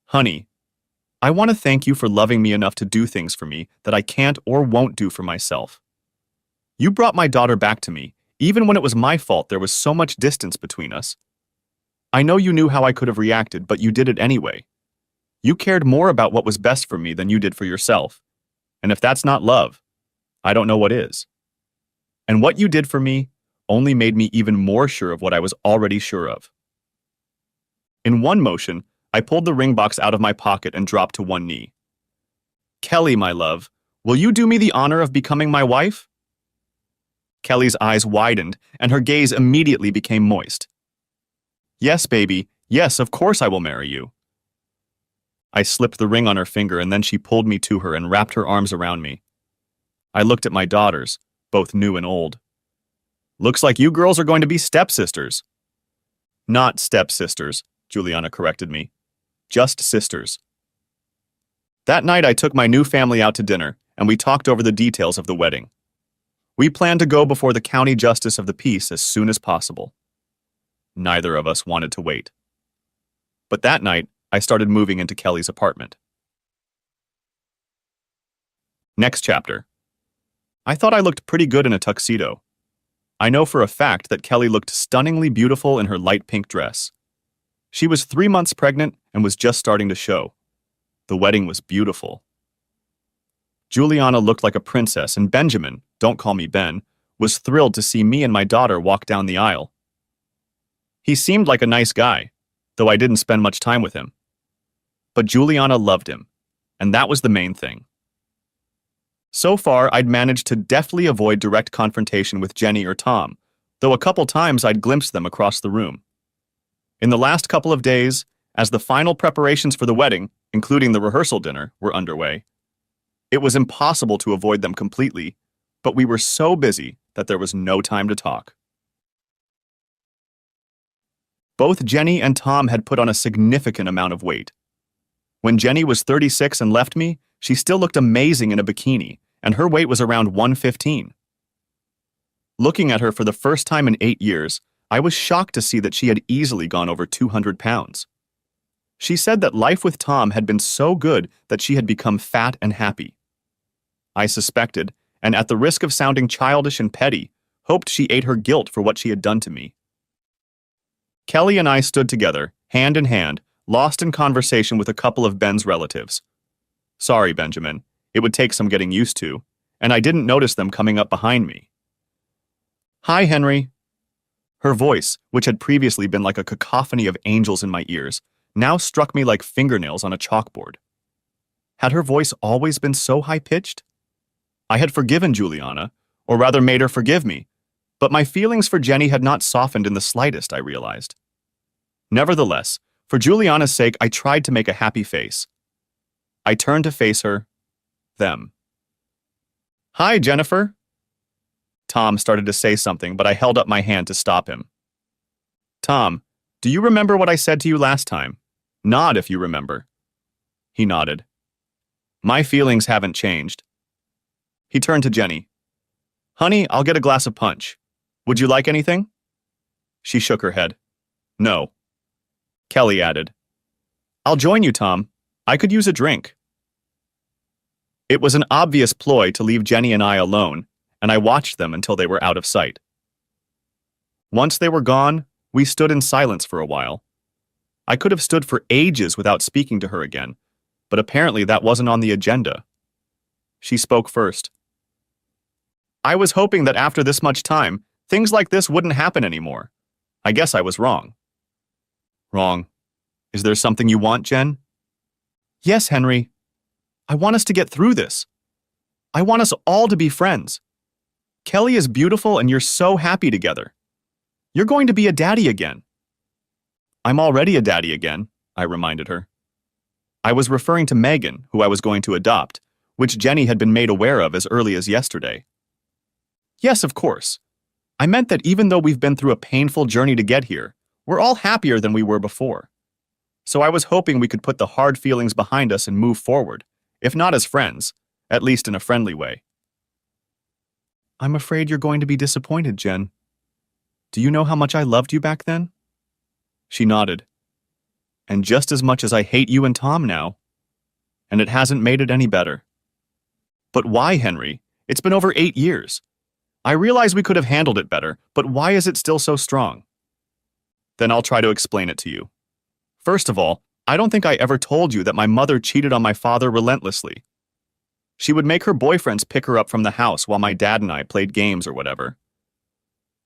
Honey, I want to thank you for loving me enough to do things for me that I can't or won't do for myself. You brought my daughter back to me, even when it was my fault there was so much distance between us. I know you knew how I could have reacted, but you did it anyway. You cared more about what was best for me than you did for yourself. And if that's not love, I don't know what is. And what you did for me only made me even more sure of what I was already sure of. In one motion, I pulled the ring box out of my pocket and dropped to one knee. Kelly, my love, will you do me the honor of becoming my wife? Kelly's eyes widened, and her gaze immediately became moist. Yes, baby. Yes, of course I will marry you. I slipped the ring on her finger, and then she pulled me to her and wrapped her arms around me. I looked at my daughters, both new and old. Looks like you girls are going to be stepsisters. Not stepsisters, Juliana corrected me. Just sisters. That night I took my new family out to dinner, and we talked over the details of the wedding. We planned to go before the county justice of the peace as soon as possible. Neither of us wanted to wait. But that night, I started moving into Kelly's apartment. Next chapter. I thought I looked pretty good in a tuxedo. I know for a fact that Kelly looked stunningly beautiful in her light pink dress. She was 3 months pregnant and was just starting to show. The wedding was beautiful. Juliana looked like a princess, and Benjamin, don't call me Ben, was thrilled to see me and my daughter walk down the aisle. He seemed like a nice guy, though I didn't spend much time with him. But Juliana loved him, and that was the main thing. So far, I'd managed to deftly avoid direct confrontation with Jenny or Tom, though a couple times I'd glimpsed them across the room. In the last couple of days, as the final preparations for the wedding, including the rehearsal dinner, were underway, it was impossible to avoid them completely, but we were so busy that there was no time to talk. Both Jenny and Tom had put on a significant amount of weight. When Jenny was 36 and left me, she still looked amazing in a bikini, and her weight was around 115. Looking at her for the first time in 8 years, I was shocked to see that she had easily gone over 200 pounds. She said that life with Tom had been so good that she had become fat and happy. I suspected, and at the risk of sounding childish and petty, hoped she ate her guilt for what she had done to me. Kelly and I stood together, hand in hand, lost in conversation with a couple of Ben's relatives. Sorry, Benjamin, it would take some getting used to, and I didn't notice them coming up behind me. Hi, Henry. Her voice, which had previously been like a cacophony of angels in my ears, now struck me like fingernails on a chalkboard. Had her voice always been so high-pitched? I had forgiven Juliana, or rather made her forgive me, but my feelings for Jenny had not softened in the slightest, I realized. Nevertheless, for Juliana's sake, I tried to make a happy face. I turned to face her, them. "Hi, Jennifer." Tom started to say something, but I held up my hand to stop him. "Tom, do you remember what I said to you last time? Nod if you remember." He nodded. "My feelings haven't changed." He turned to Jenny. "Honey, I'll get a glass of punch. Would you like anything?" She shook her head. "No." Kelly added, "I'll join you, Tom. I could use a drink." It was an obvious ploy to leave Jenny and I alone, and I watched them until they were out of sight. Once they were gone, we stood in silence for a while. I could have stood for ages without speaking to her again, but apparently that wasn't on the agenda. She spoke first. "I was hoping that after this much time, things like this wouldn't happen anymore. I guess I was wrong." "Wrong? Is there something you want, Jen?" "Yes, Henry. I want us to get through this. I want us all to be friends. Kelly is beautiful and you're so happy together. You're going to be a daddy again." "I'm already a daddy again," I reminded her. I was referring to Megan, who I was going to adopt, which Jenny had been made aware of as early as yesterday. "Yes, of course. I meant that even though we've been through a painful journey to get here, we're all happier than we were before. So I was hoping we could put the hard feelings behind us and move forward, if not as friends, at least in a friendly way." "I'm afraid you're going to be disappointed, Jen. Do you know how much I loved you back then?" She nodded. "And just as much as I hate you and Tom now. And it hasn't made it any better." "But why, Henry? It's been over 8 years. I realize we could have handled it better, but why is it still so strong?" "Then I'll try to explain it to you. First of all, I don't think I ever told you that my mother cheated on my father relentlessly. She would make her boyfriends pick her up from the house while my dad and I played games or whatever.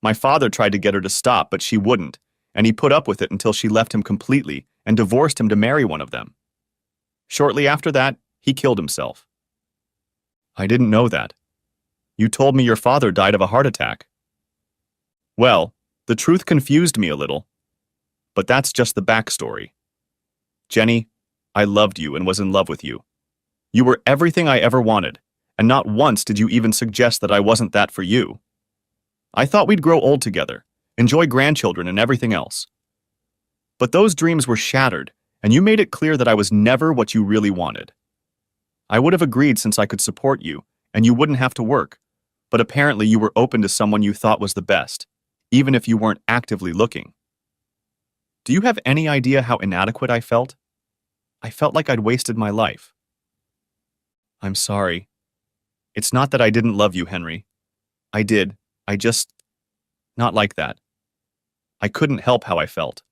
My father tried to get her to stop, but she wouldn't, and he put up with it until she left him completely and divorced him to marry one of them. Shortly after that, he killed himself." "I didn't know that. You told me your father died of a heart attack." "Well, the truth confused me a little. But that's just the backstory. Jenny, I loved you and was in love with you. You were everything I ever wanted, and not once did you even suggest that I wasn't that for you. I thought we'd grow old together, enjoy grandchildren and everything else. But those dreams were shattered, and you made it clear that I was never what you really wanted. I would have agreed since I could support you, and you wouldn't have to work, but apparently you were open to someone you thought was the best, even if you weren't actively looking. Do you have any idea how inadequate I felt? I felt like I'd wasted my life." "I'm sorry. It's not that I didn't love you, Henry. I did. I just... not like that. I couldn't help how I felt."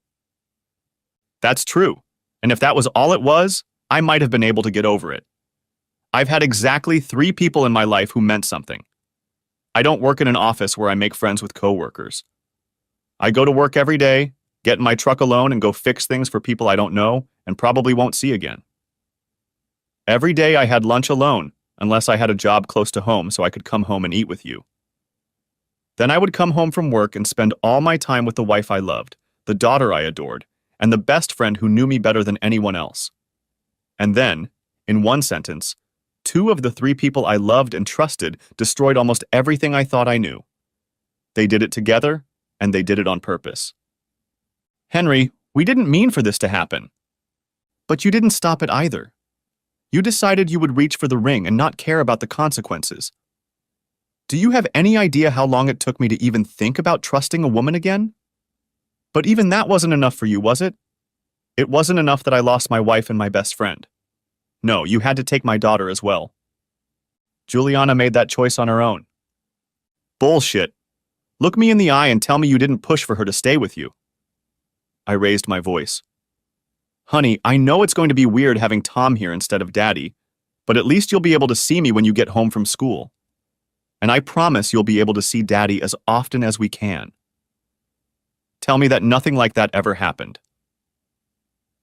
"That's true. And if that was all it was, I might have been able to get over it. I've had exactly 3 people in my life who meant something. I don't work in an office where I make friends with coworkers. I go to work every day, get in my truck alone and go fix things for people I don't know and probably won't see again. Every day I had lunch alone, unless I had a job close to home so I could come home and eat with you. Then I would come home from work and spend all my time with the wife I loved, the daughter I adored, and the best friend who knew me better than anyone else. And then, in one sentence, 2 of the 3 people I loved and trusted destroyed almost everything I thought I knew. They did it together, and they did it on purpose. Henry, we didn't mean for this to happen. But you didn't stop it either. You decided you would reach for the ring and not care about the consequences. Do you have any idea how long it took me to even think about trusting a woman again? But even that wasn't enough for you, was it? It wasn't enough that I lost my wife and my best friend. No, you had to take my daughter as well. Juliana made that choice on her own. Bullshit. Look me in the eye and tell me you didn't push for her to stay with you. I raised my voice. Honey, I know it's going to be weird having Tom here instead of Daddy, but at least you'll be able to see me when you get home from school. And I promise you'll be able to see Daddy as often as we can. Tell me that nothing like that ever happened.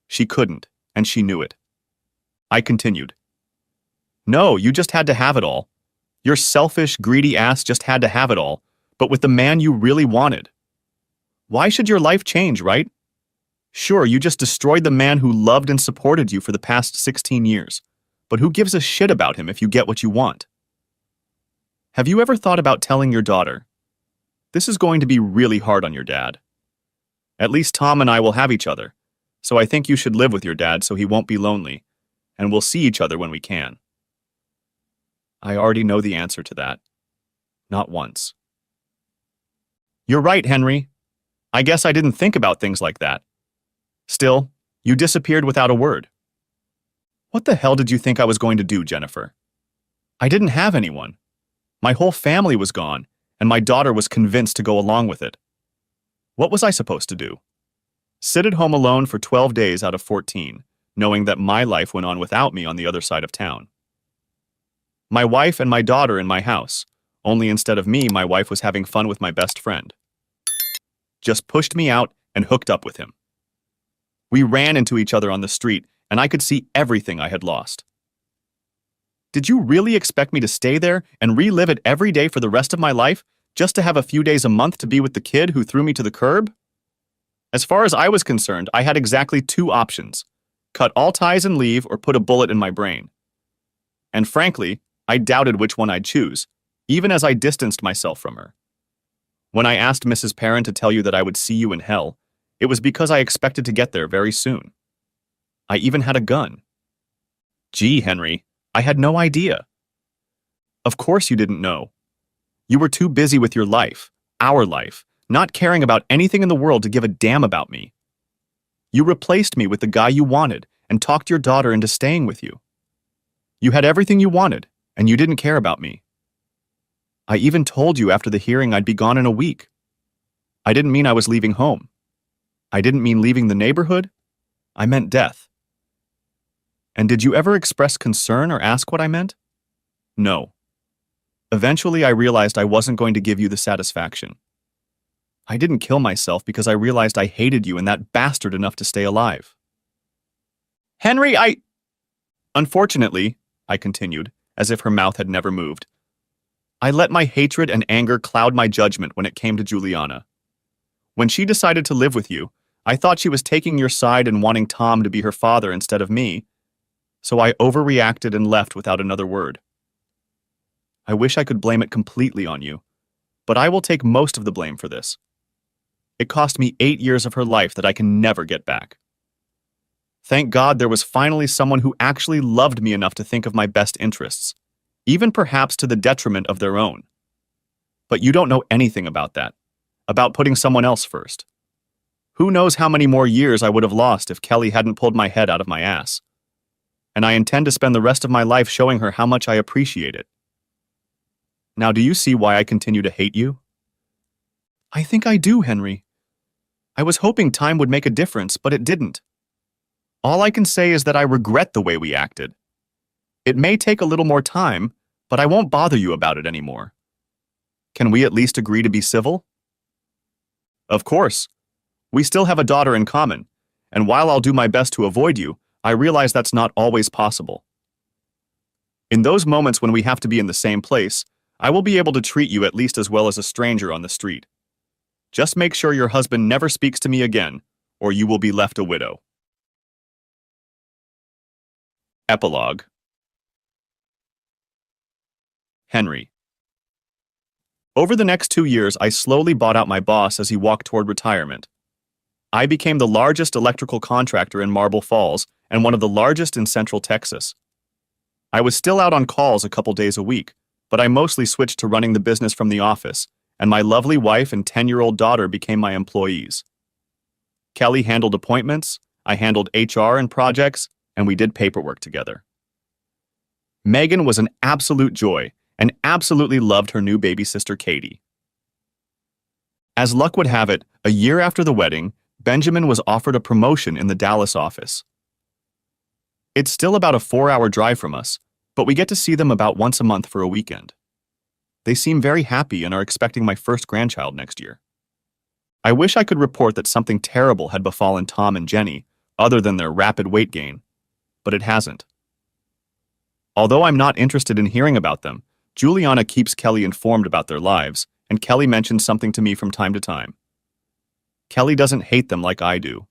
She couldn't, and she knew it. I continued. No, you just had to have it all. Your selfish, greedy ass just had to have it all, but with the man you really wanted. Why should your life change, right? Sure, you just destroyed the man who loved and supported you for the past 16 years, but who gives a shit about him if you get what you want? Have you ever thought about telling your daughter, this is going to be really hard on your dad? At least Tom and I will have each other, so I think you should live with your dad so he won't be lonely, and we'll see each other when we can. I already know the answer to that. Not once. You're right, Henry. I guess I didn't think about things like that. Still, you disappeared without a word. What the hell did you think I was going to do, Jennifer? I didn't have anyone. My whole family was gone, and my daughter was convinced to go along with it. What was I supposed to do? Sit at home alone for 12 days out of 14, knowing that my life went on without me on the other side of town. My wife and my daughter in my house, only instead of me, my wife was having fun with my best friend. Just pushed me out and hooked up with him. We ran into each other on the street, and I could see everything I had lost. Did you really expect me to stay there and relive it every day for the rest of my life, just to have a few days a month to be with the kid who threw me to the curb? As far as I was concerned, I had exactly two options: cut all ties and leave, or put a bullet in my brain. And frankly, I doubted which one I'd choose, even as I distanced myself from her. When I asked Mrs. Perrin to tell you that I would see you in hell, it was because I expected to get there very soon. I even had a gun. Gee, Henry, I had no idea. Of course you didn't know. You were too busy with your life, our life, not caring about anything in the world to give a damn about me. You replaced me with the guy you wanted and talked your daughter into staying with you. You had everything you wanted, and you didn't care about me. I even told you after the hearing I'd be gone in a week. I didn't mean I was leaving home. I didn't mean leaving the neighborhood. I meant death. And did you ever express concern or ask what I meant? No. Eventually, I realized I wasn't going to give you the satisfaction. I didn't kill myself because I realized I hated you and that bastard enough to stay alive. Henry, Unfortunately, I continued, as if her mouth had never moved, I let my hatred and anger cloud my judgment when it came to Juliana. When she decided to live with you, I thought she was taking your side and wanting Tom to be her father instead of me, so I overreacted and left without another word. I wish I could blame it completely on you, but I will take most of the blame for this. It cost me 8 years of her life that I can never get back. Thank God there was finally someone who actually loved me enough to think of my best interests, even perhaps to the detriment of their own. But you don't know anything about that, about putting someone else first. Who knows how many more years I would have lost if Kelly hadn't pulled my head out of my ass. And I intend to spend the rest of my life showing her how much I appreciate it. Now, do you see why I continue to hate you? I think I do, Henry. I was hoping time would make a difference, but it didn't. All I can say is that I regret the way we acted. It may take a little more time, but I won't bother you about it anymore. Can we at least agree to be civil? Of course. We still have a daughter in common, and while I'll do my best to avoid you, I realize that's not always possible. In those moments when we have to be in the same place, I will be able to treat you at least as well as a stranger on the street. Just make sure your husband never speaks to me again, or you will be left a widow. Epilogue. Henry. Over the next 2 years, I slowly bought out my boss as he walked toward retirement. I became the largest electrical contractor in Marble Falls and one of the largest in Central Texas. I was still out on calls a couple days a week, but I mostly switched to running the business from the office, and my lovely wife and 10-year-old daughter became my employees. Kelly handled appointments, I handled HR and projects, and we did paperwork together. Megan was an absolute joy and absolutely loved her new baby sister, Katie. As luck would have it, a year after the wedding, Benjamin was offered a promotion in the Dallas office. It's still about a 4-hour drive from us, but we get to see them about once a month for a weekend. They seem very happy and are expecting my first grandchild next year. I wish I could report that something terrible had befallen Tom and Jenny, other than their rapid weight gain, but it hasn't. Although I'm not interested in hearing about them, Juliana keeps Kelly informed about their lives, and Kelly mentions something to me from time to time. Kelly doesn't hate them like I do.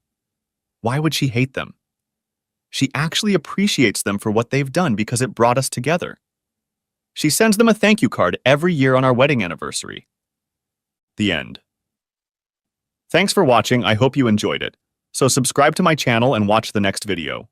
Why would she hate them? She actually appreciates them for what they've done because it brought us together. She sends them a thank you card every year on our wedding anniversary. The end. Thanks for watching. I hope you enjoyed it. So subscribe to my channel and watch the next video.